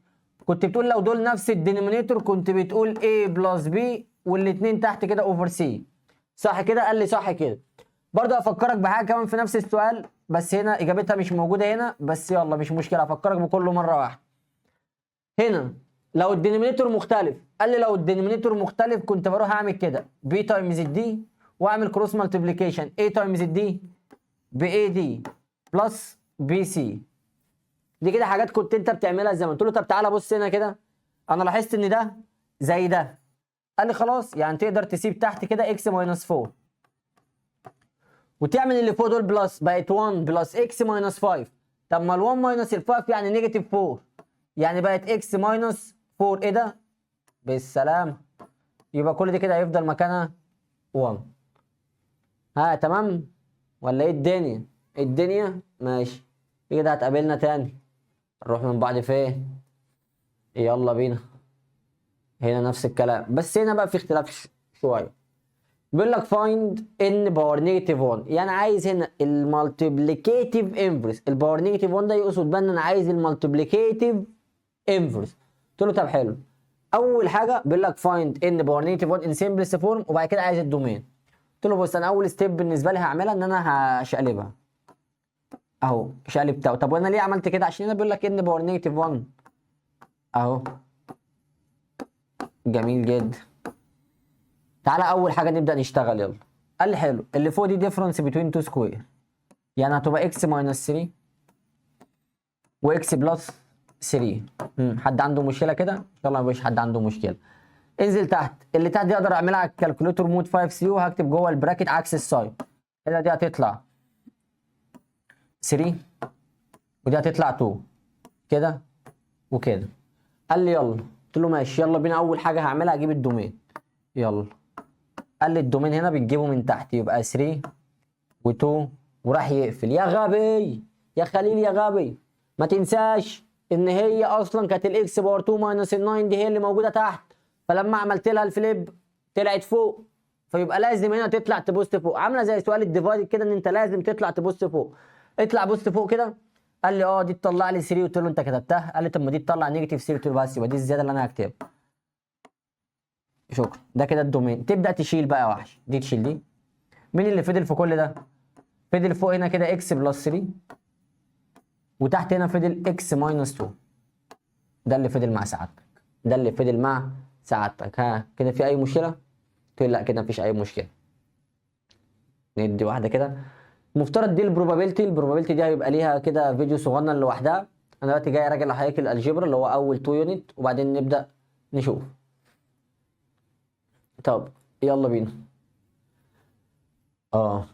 Speaker 1: كنت بتقول لو دول نفس الدينومينيتور كنت بتقول A بلس B والاثنين تحت كده اوفر سي. صح كده؟ قال لي صح كده. برضه افكرك بحاجه كمان في نفس السؤال، بس هنا اجابتها مش موجوده هنا، بس يلا مش مشكله افكرك بكله مره واحده. هنا لو الدينومينيتور مختلف، قال لي لو الدينومينيتور مختلف كنت بروح اعمل كده B تايمز الدي واعمل كروس مالتيبليكيشن A تايمز الدي ب AD بلس BC. دي كده حاجات كنت انت بتعملها زمان. قلت له طب تعالى بص هنا كده، انا لاحظت ان ده زي ده. قال لي خلاص يعني تقدر تسيب تحت كده x ماينس 4 وتعمل اللي فوق دول بلس، بقت 1 بلس x ماينس 5. طب ما ال 1 ماينس ال 5 يعني نيجاتيف 4، يعني بقت x ماينس 4. ايه ده؟ بالسلام. يبقى كل دي كده هيفضل مكانها 1. ها تمام ولا ايه الدنيا؟ الدنيا ماشي. كده هتقابلنا تاني. نروح من بعض فين؟ يلا بينا. هنا نفس الكلام بس هنا بقى في اختلاف شويه. بيقول لك فايند ان باور نيجاتيف 1، يعني عايز هنا المالتيبليكيتيف انفرس. الباور نيجاتيف 1 ده يقصد بقى ان انا عايز المالتيبليكيتيف انفرس. قلت له طب حلو. اول حاجه بيقول لك فايند ان باور نيجاتيف 1 ان سمبلست فورم، وبعد كده عايز الدومين. قلت له بص انا اول ستيب بالنسبه لي هعملها ان انا هشقلبها اهو. شقلبتها. طب وانا ليه عملت كده؟ عشان هنا بيقول لك ان باور نيجاتيف 1 اهو. جميل جدا. تعالى اول حاجه نبدا نشتغل يلا. قال لي حلو اللي فوق دي ديفرنس بين تو سكوير، يعني هتبقى اكس ماينس 3 واكس بلس 3. حد عنده مشكله كده؟ يلا مفيش حد عنده مشكله. انزل تحت. اللي تحت دي اقدر اعملها على الكالكوليتور مود 5 3 وهكتب جوه البراكت عكس الساين. هنا دي هتطلع 3 ودي هتطلع 2 كده وكده. قال لي يلا. قلت له ماشي يلا بينا. اول حاجه هعملها اجيب الدومين. يلا. قال لي الدومين هنا بتجيبه من تحت، يبقى 3 و2 وراح يقفل. يا غبي يا خليل يا غبي، ما تنساش ان هي اصلا كانت الاكس باور 2 ماينس ال 9 دي هي اللي موجوده تحت، فلما عملت لها الفليب طلعت فوق، فيبقى لازم هنا تطلع تبص فوق. عامله زي سؤال الديفايد كده ان انت لازم تطلع تبص فوق. اطلع بص فوق كده. قال لي اه دي تطلع لي 3. قلت له انت كتبتها؟ قال لي طب ما دي تطلع نيجاتيف 3. قلت له بس يبقى دي الزياده اللي انا هكتبها. شكرا. ده كده الدومين. تبدا تشيل بقى يا وحش. دي تشيل دي. مين اللي فضل في كل ده؟ فضل فوق هنا كده اكس بلس 3 وتحت هنا فضل اكس ماينس 2. ده اللي فضل مع سعادتك. ده اللي فضل مع سعادتك. ها كده في اي مشكله؟ تقول لا كده مفيش اي مشكله. ندي واحده كده. المفترض دي البروبابيلتي. البروبابيلتي دي هيبقى ليها كده فيديو صغنن لوحدها. انا دلوقتي جاي اراجع لحضرتك الالجبرا اللي هو اول 2 يونت وبعدين نبدا نشوف. طب يلا بينا.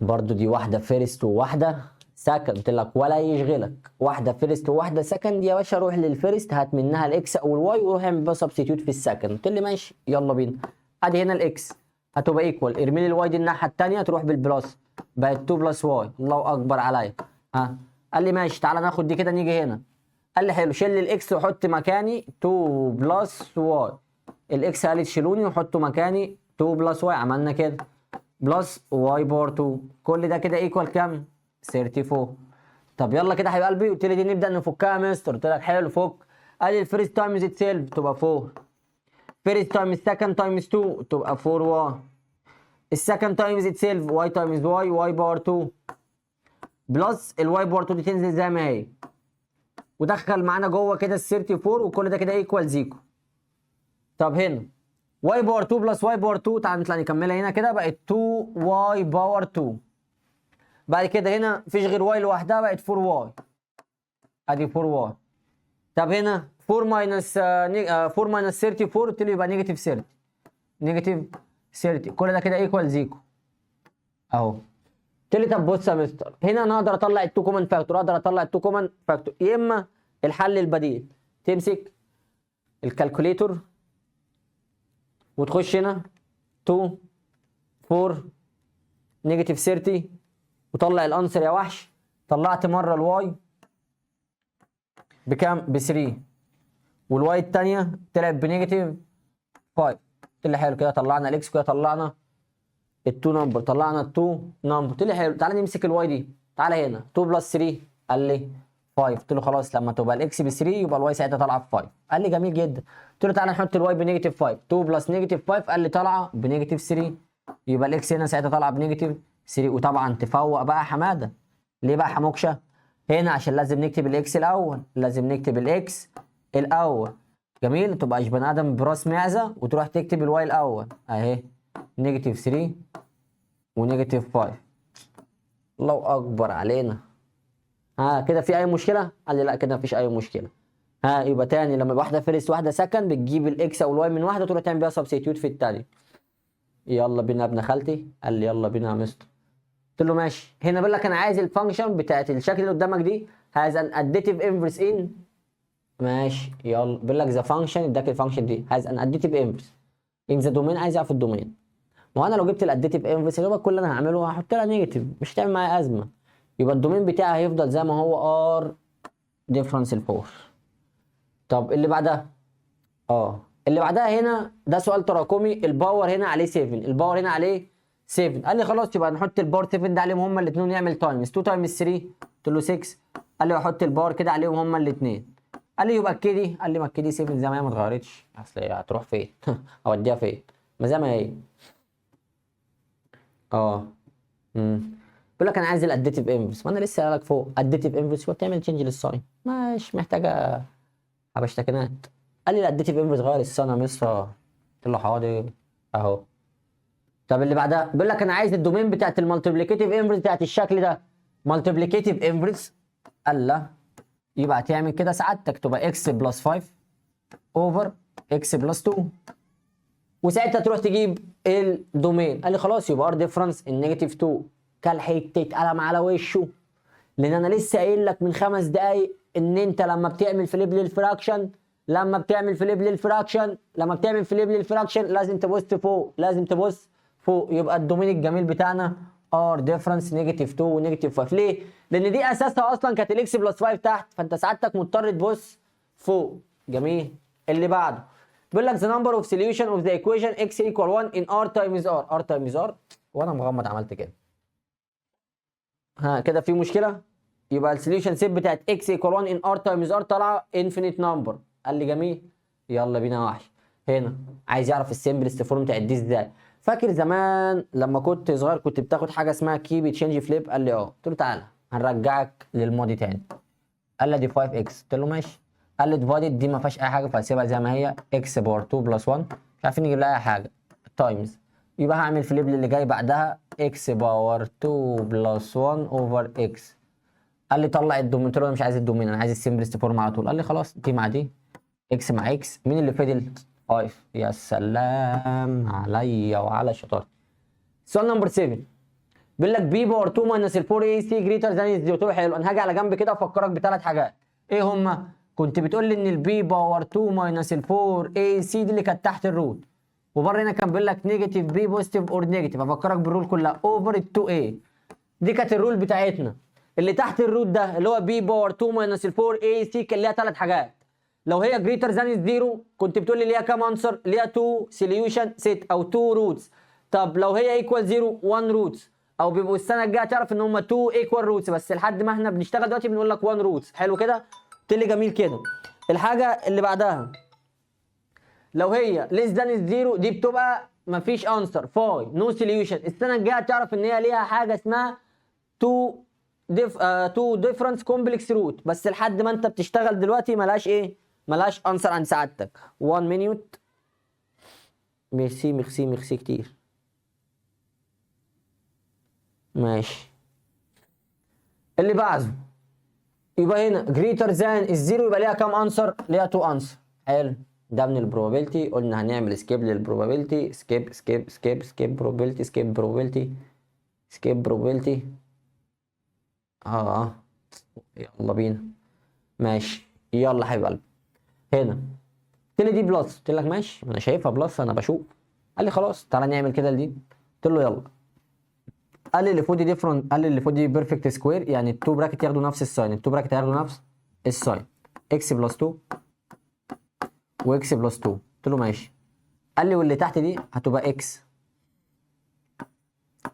Speaker 1: برضو دي واحده فيرست وواحده سكند. قلت لك ولا يشغلك، واحده فيرست وواحده سكند يا باشا. روح للفيرست هات منها الاكس او الواي وروح اعمل بقى سبستيتيوت في السكند. قلت لي ماشي يلا بينا. ادي هنا الاكس هتبقى ايكوال، ارمي لي الواي دي الناحيه الثانيه تروح بالبلس، بقت 2 بلس واي. الله اكبر عليا. قال لي ماشي تعالى ناخد دي كده نيجي هنا. قال لي حلو شيل الاكس وحط مكاني 2 بلس واي. الاكس قال لي تشيلوني وحطوا مكاني 2 بلس واي. عملنا كده بلس واي باور 2. كل ده كده ايكوال كام؟ 34. طب يلا كده يا حبيب قلبي. قلت لي دي نبدا نفكها يا مستر. قلت لك حلو فك. ادي الفيرست تايمز اتسيلف تبقى 4. فيرست تايمز سكند تايمز 2 تبقى 4 واي. السكند تايمز اتسيلف واي تايمز واي واي باور 2 بلس الواي باور 2 دي تنزل زي ما هي ودخل معانا جوه كده ال 34 وكل ده كده ايكوال زيرو. طب هنا واي باور 2 بلس واي باور 2 تعال نطلع نكملها هنا كده بقت 2 واي باور 2. بعد كده هنا مفيش غير واي لوحدها بقت 4 واي. ادي 4 واي. طب هنا 4 ماينس 4 ماينس 34 قلت له يبقى نيجاتيف 30. نيجاتيف 30 كل ده كده ايكوال زيرو اهو. قلت لي طب بص يا مستر هنا انا اقدر اطلع ال 2 كومن فاكتور. اقدر اطلع ال 2 كومن فاكتور يا اما الحل البديل تمسك الكالكوليتور وتخش هنا 2 4 نيجاتيف 30 وطلع الانسر يا وحش. طلعت مره الواي بكام؟ ب 3 والواي الثانيه طلعت بنيجاتيف 5. قلت لي حلو كده طلعنا الاكس كده طلعنا ال2 نمبر طلعنا ال2 نمبر. قلت لي حلو تعالى نمسك الواي دي. تعالى هنا 2 بلس 3 قال لي 5. قلت له خلاص لما تبقى الاكس ب 3 يبقى الواي ساعتها طالعه ب 5. قال لي جميل جدا. قلت له تعالى نحط الواي بنيجاتيف 5. 2 بلس نيجاتيف 5 قال لي طالعه بنيجاتيف 3 يبقى الاكس هنا ساعتها طالعه بنيجاتيف 3. وطبعا تفوق بقى حماده. ليه بقى حموكشه؟ هنا عشان لازم نكتب الاكس الاول. لازم نكتب الاكس الاول. جميل. تبقاش بني ادم براس معزه وتروح تكتب الواي الاول اهي نيجاتيف 3 ونيجاتيف 5. الله اكبر علينا. ها كده في اي مشكله؟ قال لي لا كده مفيش اي مشكله. ها يبقى تاني لما واحده فيرست واحده سكند بتجيب الاكس او الواي من واحده تروح تعمل بيها سبستيتيوت في الثانيه. يلا بينا يا ابن خالتي. قال لي يلا بينا يا مستر. قلت له ماشي. هنا بيقول لك انا عايز الفانكشن بتاعت الشكل اللي قدامك دي هاز ان اديتيف انفرس ان. ماشي يلا. بيقول لك ذا فانكشن اداك الفانكشن دي هاز ان اديتيف انفرس ان ذا دومين. عايز يعرف الدومين. ما هو انا لو جبت الاديتيف انفرس اللي هو كل اللي انا هعمله هحط لها نيجاتيف مش هتعمل معايا ازمه. يبقى الدومين بتاعي هيفضل زي ما هو ار ديفرنس الفور. طب اللي بعدها اللي بعدها هنا ده سؤال تراكمي. الباور هنا عليه 7 الباور هنا عليه 7. قال لي خلاص يبقى نحط الباور 7 ده عليهم هما الاثنين ونعمل تايمز 2 تايمز 3. قلت له 6. قال لي احط الباور كده عليهم هما الاثنين. قال لي يبقى الكيدي. قال لي ما الكيدي 7 زي ما هي ما اتغيرتش. اصل هي هتروح فين؟ اوديها فين؟ ما زي ما هي. بيقول لك انا عايز الاديتيف انفرس. ما انا لسه قايل لك فوق اديتيف انفرس وبتعمل تشينج للساين مش محتاجه حبشتكنات. قال لي الاديتيف انفرس غير السنه يا مستر. قلت له حاضر اهو. طب اللي بعدها بيقول لك انا عايز الدومين بتاعت المالتيبليكيتيف انفرس بتاعت الشكل ده. مالتيبليكيتيف انفرس. قال لا يبقى هتعمل كده سعادتك تبقى اكس بلس 5 اوفر اكس بلس 2 وساعتها تروح تجيب الدومين. قال لي خلاص يبقى ار ديفرنس النيجاتيف 2 كالحته قلم على وشه. لان انا لسه قايل لك من 5 دقايق ان انت لما بتعمل فليب للفراكشن لما بتعمل فليب للفراكشن لازم تبص فوق لازم تبص فوق. يبقى الدومين الجميل بتاعنا ار ديفرنس نيجاتيف 2 ونيجاتيف 5. ليه؟ لان دي اساسها اصلا كانت الاكس بلس 5 تحت فانت سعادتك مضطر تبص فوق. جميل. اللي بعده بيقول لك the number of solution of the equation x equal 1 in r times r وانا مغمض عملت كده. ها كده في مشكله. يبقى السوليوشن سيت بتاعت x equal 1 in r times r طالعه infinite number. قال لي جميل. يلا بينا وحش. هنا عايز يعرف السمبلست فورم بتاعت دي ازاي. فاكر زمان لما كنت صغير كنت بتاخد حاجه اسمها كيب تشينج فليب. قال لي قلت له تعالى هنرجعك للماضي تاني. قال لي دي 5x. قلت له ماشي. قال لي ديفايدد دي ما فيهاش اي حاجه فهسيبها زي ما هي x باور 2 بلس 1 مش عارفين نجيب لها اي حاجه تايمز. يبقى هعمل فليب اللي جاي بعدها x باور 2 بلس 1 اوفر x. قال لي طلع الدومين. قلت له انا مش عايز الدومين انا عايز السمبلست فورم على طول. قال لي خلاص دي مع دي x مع x. مين اللي فضل؟ 5. يا سلام عليا وعلى شطارتي. سؤال نمبر 7 بيقول لك b باور 2 ماينس ال 4 ac جريتر ذان 0. قلت له حلو. انا هاجي على جنب كده افكرك بثلاث حاجات. ايه هما؟ كنت بتقول لي ان البي باور 2 ماينس ال 4 اي سي دي اللي كانت تحت الروت وبره هنا كان بيقول لك نيجاتيف بي بوزيتيف اور نيجاتيف. افكرك بالرول كلها اوفر ال 2 اي. دي كانت الرول بتاعتنا. اللي تحت الروت ده اللي هو بي باور 2 ماينس ال 4 اي سي كان ليها ثلاث حاجات. لو هي جريتر ذان 0 كنت بتقول لي ليها كام انسر؟ ليها 2 سوليوشن سيت او 2 روتس. طب لو هي ايكوال 0 1 روتس او بيبقوا السنه الجايه تعرف ان هم 2 ايكوال روتس بس لحد ما احنا بنشتغل دلوقتي بنقول لك 1 روتس. حلو كده؟ قلت لي جميل كده. الحاجه اللي بعدها لو هي ليس ذان الزيرو دي بتبقى مفيش انسر فاي نو سوليوشن. السنه الجايه تعرف ان هي ليها حاجه اسمها 2 ديفرنس كومبلكس روت بس لحد ما انت بتشتغل دلوقتي ملهاش ايه؟ ملهاش انسر عند سعادتك. 1 مينيوت. ميرسي كتير. ماشي. اللي بعده يبقى هنا جريتر ذان الزيرو يبقى ليها كام انسر؟ ليها 2 انسر. حلو. ده من البروبابيلتي. قلنا هنعمل سكيب للبروبابيلتي. سكيب بروبابيلتي سكيب بروبابيلتي. يلا بينا. ماشي يلا حبيب قلبي. هنا قلت لي دي بلس. قلت لك ماشي انا شايفها بلس انا بشوف. قال لي خلاص تعالى نعمل كده لدي. قلت له يلا. قال لي اللي فوق دي ديفرنت. قال لي اللي فوق دي بيرفكت سكوير يعني التو براكت ياخدوا نفس الساين. التو براكت هياخدوا نفس الساين. اكس بلس 2 واكس بلس 2. قلت له ماشي. قال لي واللي تحت دي هتبقى اكس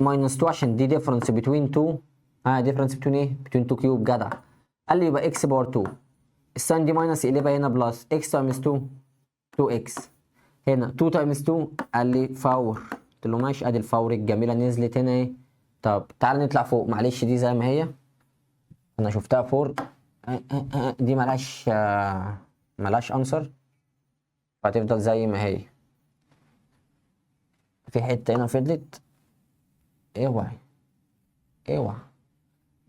Speaker 1: ماينس 2 عشان دي ديفرنس بتوين 2. ديفرنس بتوين ايه؟ بتوين 2 كيوب. جدع. قال لي يبقى اكس باور 2 الساين دي ماينس يقلبها هنا بلس اكس تايمز 2 2 اكس. هنا 2 تايمز 2 قال لي فور. قلت له ماشي. ادي الفور الجميله نزلت هنا ايه. طب تعال نطلع فوق. معلش دي زي ما هي انا شفتها فور. دي ملهاش انسر فهتفضل زي ما هي. في حته هنا فضلت اوعي اوعي،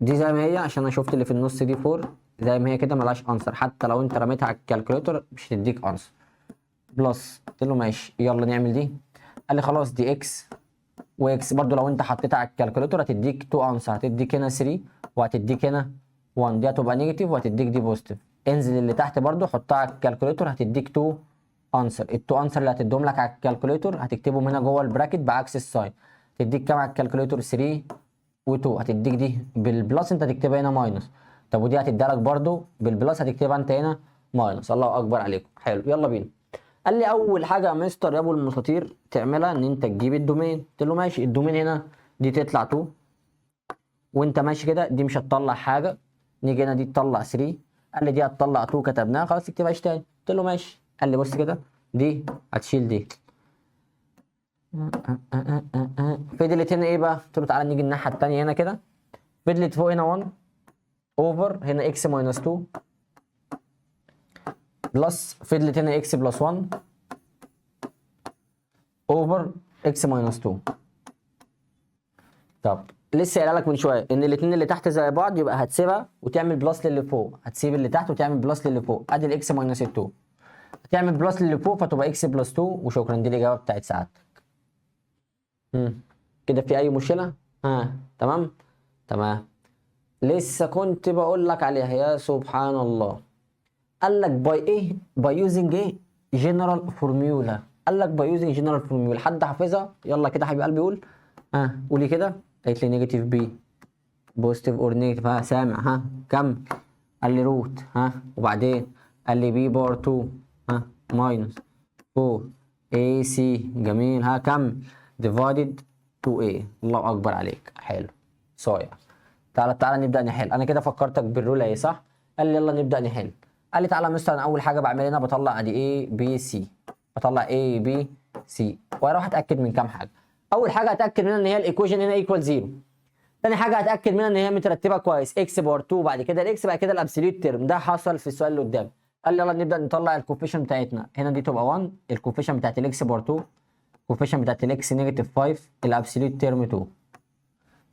Speaker 1: دي زي ما هي عشان انا شفت اللي في النص دي 4 زي ما هي كده ملهاش انسر، حتى لو انت رميتها على الكالكوليتر مش هتديك انسر. بلس قلت له ماشي يلا نعمل دي. قال لي خلاص دي اكس واكس برضو لو انت حطيتها على الكالكوليتر هتديك 2 انسر، هتديك هنا 3 وهتديك هنا 1، دي هتبقى نيجاتيف وهتديك دي بوزيتيف. انزل اللي تحت برضو حطها على الكالكوليتر هتديك 2 انسر. ال2 انسر اللي هتديهم لك على الكالكوليتر هتكتبهم هنا جوه البراكت بعكس الساين، تديك كام على الكالكوليتر؟ 3 و2. هتديك دي بالبلس انت هتكتبها هنا ماينس. طب ودي هتديها لك برضو بالبلس هتكتبها انت هنا ماينس. الله اكبر عليكم، حلو يلا بينا. قال لي اول حاجه يا مستر يا ابو المساطير تعملها ان انت تجيب الدومين. قلت له ماشي، الدومين هنا دي تطلع 2 وانت ماشي كده، دي مش هتطلع حاجه. نيجي هنا دي تطلع 3. قال لي دي هتطلع 2 كتبناها خلاص تكتبهاش تاني. قلت له ماشي. قال لي بص كده دي هتشيل دي. فضلت هنا ايه بقى؟ قلت له تعالى نيجي الناحيه الثانيه هنا كده. فضلت فوق هنا 1 اوفر هنا اكس ماينس 2 بلس فضلت هنا اكس بلس 1 اوفر اكس ماينس 2. طب لسه قايل لك من شويه ان الاثنين اللي تحت زي بعض يبقى هتسيبها وتعمل بلس للي فوق، هتسيب اللي تحت وتعمل بلس للي فوق. ادي الاكس ماينس 2 هتعمل بلس للي فوق فتبقى اكس بلس 2 وشكرا. دي الاجابه بتاعت سعادتك. كده في اي مشكله؟ تمام تمام. لسه كنت بقول لك عليها يا سبحان الله. قال لك باي ايه؟ باي يوزنج ايه؟ جنرال فورميولا. قال لك باي يوزنج جنرال فورميولا. حد حافظها؟ يلا كده حبيب قلبي قول. قولي كده. قالت لي نيجاتيف بي بوزيتيف اور نيجاتيف. سامع؟ كم؟ قال لي روت. وبعدين قال لي بي باور 2 ماينس 4 اي سي. جميل. كم؟ ديفايدد 2 اي. الله اكبر عليك، حلو صايع. تعالى نبدا نحل. انا كده فكرتك بالرول اهي صح؟ قال لي يلا نبدا نحل. قال لي تعالى مثلا اول حاجه بعمل هنا بطلع ادي اي بي سي، بطلع اي بي سي واروح اتاكد من كام حاجه. اول حاجه اتاكد منها ان هي الايكويشن هنا ايكوال 0. تاني حاجه اتاكد منها ان هي مترتبه كويس، اكس باور 2 بعد كده الاكس بعد كده الابسوليوت تيرم. ده حصل في السؤال اللي قدام. قال لي يلا نبدا نطلع الكوفيشن بتاعتنا. هنا دي تبقى 1 الكوفيشن بتاعت الاكس باور 2، الكوفيشن بتاعت الاكس نيجاتيف 5، الابسوليوت تيرم 2.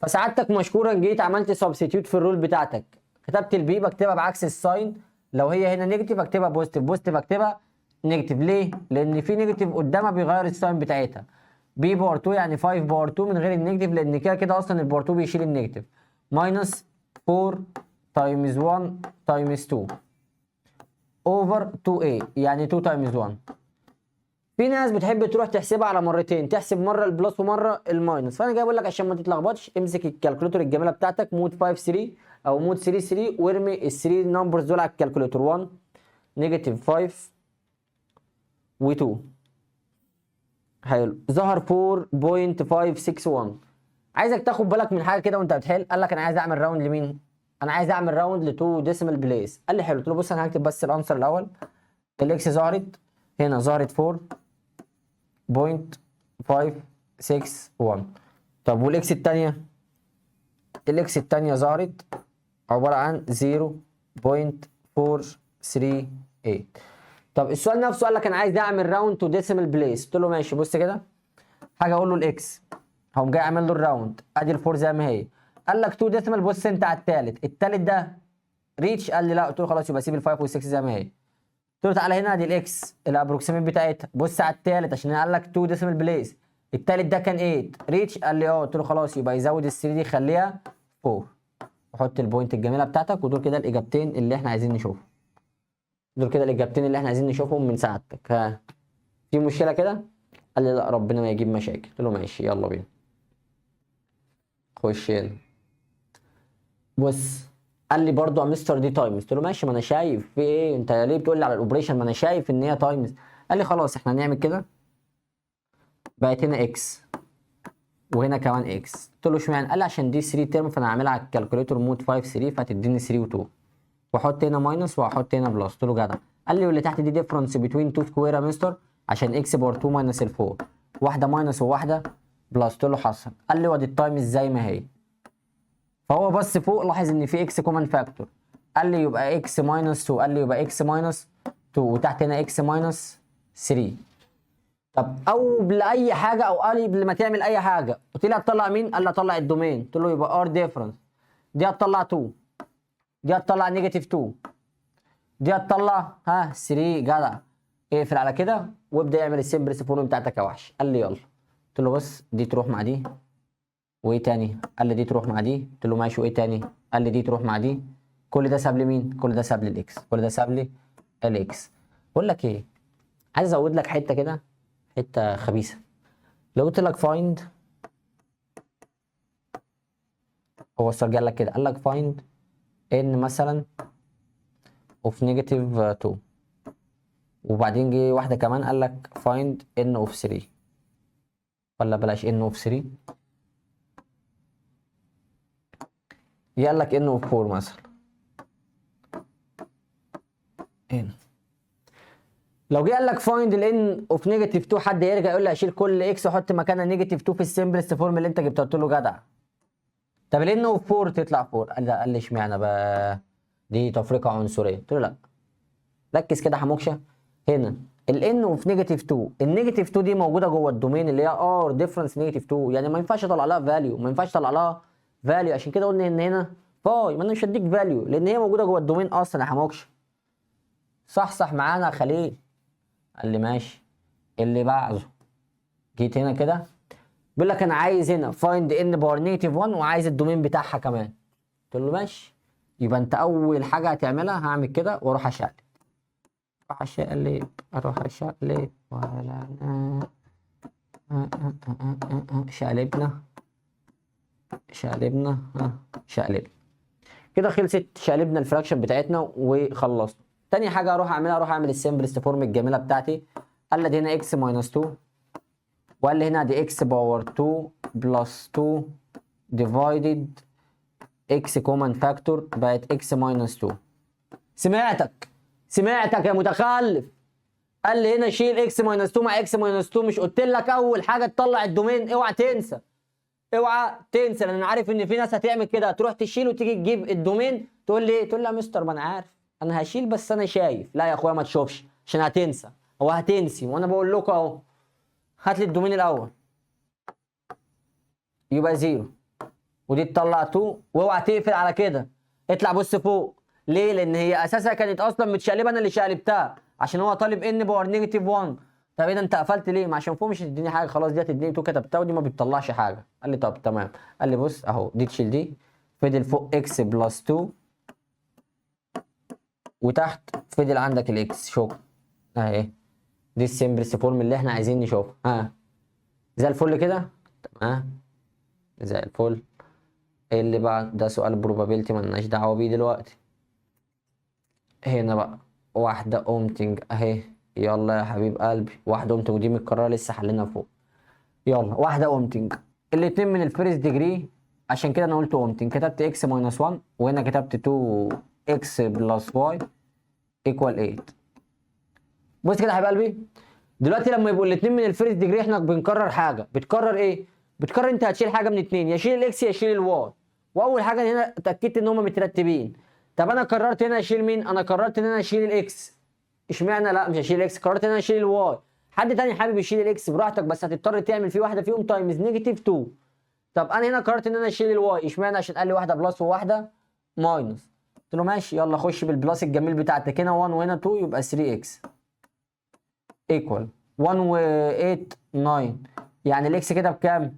Speaker 1: فسعادتك مشكورا جيت عملت سبستيتيوت في الرول بتاعتك. كتبت البي بكتبها بعكس الساين، لو هي هنا نيجاتيف اكتبها بوزيتيف، بوزيتيف اكتبها نيجاتيف. ليه؟ لان في نيجاتيف قدامها بيغير الساين بتاعتها. بي باور 2 يعني 5 باور 2 من غير النيجاتيف لان كده كده اصلا الباور 2 بيشيل النيجاتيف. ماينس 4 تايمز 1 تايمز 2 اوفر 2a يعني 2 تايمز 1. في ناس بتحب تروح تحسبها على مرتين، تحسب مره البلس ومره الماينس. فانا جاي اقول لك عشان ما تتلخبطش امسك الكالكوليتور الجميله بتاعتك مود 5 3 او مود 3 3 وارمي ال 3 نمبرز دول على الكالكوليتور. 1 نيجاتيف 5 و2. حلو. ظهر 4.561. عايزك تاخد بالك من حاجه كده وانت بتحل. قال لك انا عايز اعمل راوند لمين؟ انا عايز اعمل راوند ل 2 ديسيمال بليس. قال لي حلو. قلت له بص انا هكتب بس الانسر الاول. الاكس ظهرت هنا، ظهرت 4.561. طب والاكس الثانيه؟ الاكس الثانيه ظهرت عباره عن 0.438. طب السؤال نفسه قال لك انا عايز اعمل راوند تو ديسيمال بليس. قلت له ماشي. بص كده حاجه اقول له الاكس هقوم جاي اعمل له الراوند. ادي الفور زي ما هي. قال لك 2 ديسيمال. بص انت على الثالث ده ريتش. قال لي لا. قلت له خلاص يبقى سيب ال5 وال6 زي ما هي. قلت له تعالى هنا ادي الاكس الابروكسيميت بتاعتها. بص على الثالث عشان قال لك 2 ديسيمال بليس. الثالث ده كان 8 ريتش. قال لي قلت له خلاص يبقى يزود ال 3 دي خليها 4 وحط البوينت الجميله بتاعتك. ودول كده الاجابتين اللي احنا عايزين نشوفهم. دول كده الاجابتين اللي احنا عايزين نشوفهم من سعادتك. في مشكله كده؟ قال لي لا ربنا ما يجيب مشاكل. قلت له ماشي يلا بينا. خش هنا. بص قال لي برضو يا مستر دي تايمز. قلت له ماشي ما انا شايف في ايه، انت ليه بتقول لي على الاوبريشن؟ ما انا شايف ان هي تايمز. قال لي خلاص احنا هنعمل كده. بقت هنا اكس وهنا كمان اكس. قلت له اشمعنى؟ قال لي عشان دي 3 ترم فانا هعملها على الكالكوليتور مود 5 3 فهتديني 3 و2 واحط هنا ماينس واحط هنا بلس. قلت له جدع. قال لي واللي تحت دي ديفرنس بين 2 سكوير يا مستر عشان اكس باور 2 ماينس ال 4 واحده ماينس وواحده بلس. قلت له حصل. قال لي وادي التايمز زي ما هي. فهو بص فوق لاحظ ان في اكس كومن فاكتور. قال لي يبقى اكس ماينس 2. قال لي يبقى اكس ماينس 2 وتحت هنا اكس ماينس 3. طب قبل اي حاجه او قبل ما تعمل اي حاجه قلت لي هتطلع مين؟ قال لي هطلع الدومين. قلت له يبقى ار ديفرنس دي هتطلع 2، دي هتطلع نيجاتيف 2، دي هتطلع 3. جدع. اقفل على كده وابدا اعمل السمبلس فورم بتاعتك يا وحش. قال لي يلا. قلت له بص دي تروح مع دي، وايه تاني؟ قال لي دي تروح مع دي. قلت له ماشي، وايه تاني؟ قال لي دي تروح مع دي. كل ده ساب لي مين؟ كل ده ساب لي الاكس، كل ده ساب لي الاكس. بقول لك ايه، عايز ازود لك حته كده، حته خبيثه. لو قلت لك فايند، هو السؤال قال لك كده، قال لك فايند ان مثلا اوف نيجاتيف 2، وبعدين جه واحده كمان قال لك فايند ان اوف 3، ولا بلاش ان اوف 3، قال لك ان اوف 4 مثلا. ان لو جه قال لك فايند الان اوف نيجاتيف 2، حد يرجع يقول لي اشيل كل اكس واحط مكانها نيجاتيف 2 في السمبلست فورم اللي انت جبتها؟ قلت له جدع. طب الان اوف 4 تطلع 4. قال لي اشمعنى بقى؟ دي تفرقه عنصريه. قلت له لا، ركز كده حموكشه. هنا الان اوف نيجاتيف 2، النيجاتيف 2 دي موجوده جوه الدومين اللي هي ار ديفرنس نيجاتيف 2، يعني ما ينفعش اطلع لها فاليو، ما ينفعش اطلع لها فاليو. عشان كده قلنا ان هنا باي، ما انا مش هديك فاليو لان هي موجوده جوه الدومين اصلا يا حموكشه. صح معانا يا خليل. قال لي ماشي. اللي بعده جيت هنا كده بيقول لك انا عايز هنا فايند ان باور نيجاتيف 1 وعايز الدومين بتاعها كمان. قلت له ماشي. يبقى انت اول حاجه هتعملها هعمل كده واروح اشقلب، اروح اشقلب ولا شقلبنا شقلب كده. خلصت شقلبنا الفراكشن بتاعتنا وخلصنا. تاني حاجه اروح اعملها، اروح اعمل السمبلست فورم الجميله بتاعتي. قال لي دي هنا اكس ماينس 2، وقال لي هنا دي اكس باور 2 بلس 2 ديفايدد اكس كومن فاكتور بقت اكس ماينس 2. سمعتك يا متخلف. قال لي هنا شيل اكس ماينس 2 مع اكس ماينس 2. مش قلت لك اول حاجه تطلع الدومين؟ اوعى تنسى، اوعى تنسى، لان انا عارف ان في ناس هتعمل كده، تروح تشيل وتيجي تجيب الدومين تقول لي ايه؟ تقول لي يا مستر ما انا عارف انا هشيل بس انا شايف. لا يا اخويا ما تشوفش عشان هتنسى، هو هتنسي وانا بقول لكم اهو. هات لي الدومين الاول يبقى 0، ودي تطلع 2، واوعى تقفل على كده. اطلع بص فوق. ليه؟ لان هي اساسا كانت اصلا متشقلبه، انا اللي شقلبتها عشان هو طالب ان باور نيجاتيف 1. طب ايه ده انت قفلت ليه؟ ما عشان فوق مش هتديني حاجه، خلاص دي هتديني 2 كتبتها ودي ما بتطلعش حاجه. قال لي طب تمام. قال لي بص اهو دي تشيل دي، فضل فوق اكس بلس 2 وتحت فضل عندك الاكس. شكرا اهي، دي السمبلس فورم اللي احنا عايزين نشوفها. زي الفل كده. تمام زي الفل. اللي بعد ده سؤال بروبابيلتي مالناش دعوه بيه دلوقتي. هنا بقى واحده اومتنج اهي. يلا يا حبيب قلبي، واحده اومتنج ودي متكرره لسه حلينا فوق. يلا واحده اومتنج، الاتنين من الفيرست ديجري، عشان كده انا قلت اومتنج. كتبت اكس ماينس 1 وهنا كتبت 2 اكس بلس واي ايكوال 8. بص كده يا حبيب قلبي، دلوقتي لما يبقوا الاتنين من الفيرست ديجري احنا بنكرر حاجه. بتكرر ايه؟ بتكرر انت هتشيل حاجه من اتنين، يا شيل الاكس يا شيل الواي. واول حاجه هنا اتاكدت ان هم مترتبين. طب انا قررت هنا اشيل مين؟ انا قررت ان انا اشيل الاكس. اشمعنى لا مش هشيل الاكس؟ قررت ان انا اشيل الواي. حد تاني حابب يشيل الاكس براحتك، بس هتضطر تعمل فيه واحده فيهم تايمز نيجاتيف 2. طب انا هنا قررت ان انا اشيل الواي. اشمعنى؟ عشان قال لي واحده بلس وواحده ماينس. قلت له ماشي يلا خش بالبلس الجميل بتاعتك. هنا 1 وهنا 2 يبقى 3 اكس ايكوال 1 و 8 9. يعني الاكس كده بكام؟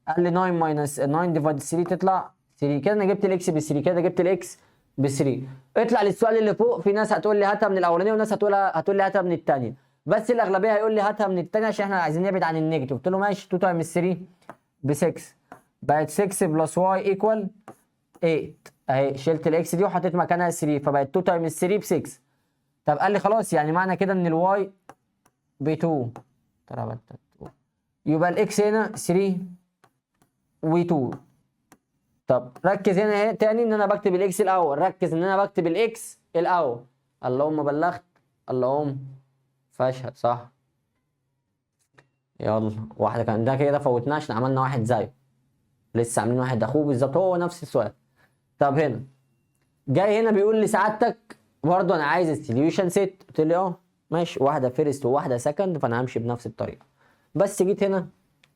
Speaker 1: قال لي 9 ماينس 9 ديفايد 3 تطلع 3. كده انا جبت الاكس ب 3، كده جبت الاكس ب 3. اطلع للسؤال اللي فوق. في ناس هتقول لي هاتها من الاولانيه وناس هتقول لي هاتها من الثانيه، بس الاغلبيه هيقول لي هاتها من الثانيه عشان احنا عايزين نبعد عن النيجاتيف. قلت له ماشي. 2 تايمز 3 ب 6 بقت 6 بلس واي ايكوال 8 اهي. شلت الاكس دي وحطيت مكانها 3 فبقت 2 تايمز 3 ب 6. طب قال لي خلاص يعني معنى كده ان الواي ب 2 يبقى الاكس هنا 3 و2. طب ركز هنا اهي تاني ان انا بكتب الاكس الاول. ركز ان انا بكتب الاكس الاول. اللهم بلغت، اللهم فاشهد. صح. يلا واحده كان ده كده فوتناش، عملنا واحد زيه. لسه عاملين واحد اخوه بالظبط هو نفس السؤال. طب هنا جاي هنا بيقول لي سعادتك برضه انا عايز السوليوشن سيت. قلت له اه ماشي، واحده فيرست وواحده سكند، فانا همشي بنفس الطريقه. بس جيت هنا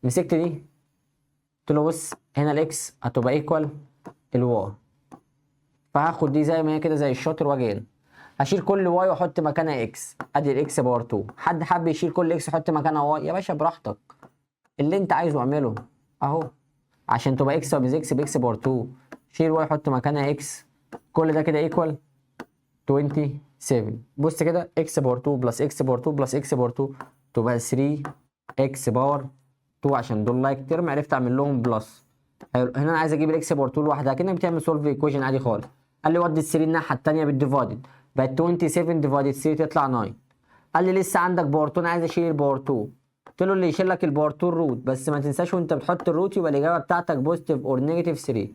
Speaker 1: مسكت دي قلت له بص هنا الاكس هتبقى ايكوال الواي، فهاخد دي زي ما هي كده زي الشاطر واجي هنا هشيل كل واي واحط مكانها اكس، ادي الاكس باور 2. حد حب يشيل كل اكس يحط مكانها واي يا باشا براحتك، اللي انت عايزه اعمله اهو، عشان تبقى اكس اكس باكس باور 2 شيل واي حط مكانها اكس، كل ده كده ايكوال 27. بص كده اكس باور 2 بلس اكس باور 2 بلس اكس باور 2 تبقى 3 اكس باور 2، عشان دول لايك ترم عرفت اعمل لهم بلس. حلو، هنا انا عايز اجيب الاكس باور 2 لوحدها كأنك بتعمل سولف ايكويشن عادي خالص. قال لي ودي ال 3 الناحيه الثانيه بالديفايدد بقت 27 ديفايدد 3 تطلع 9. قال لي لسه عندك باور 2 انا عايز اشيل الباور 2. قلت له اللي يشيل لك الباور 2 الروت، بس ما تنساش وانت بتحط الروت يبقى الاجابه بتاعتك بوزيتيف اور نيجاتيف 3.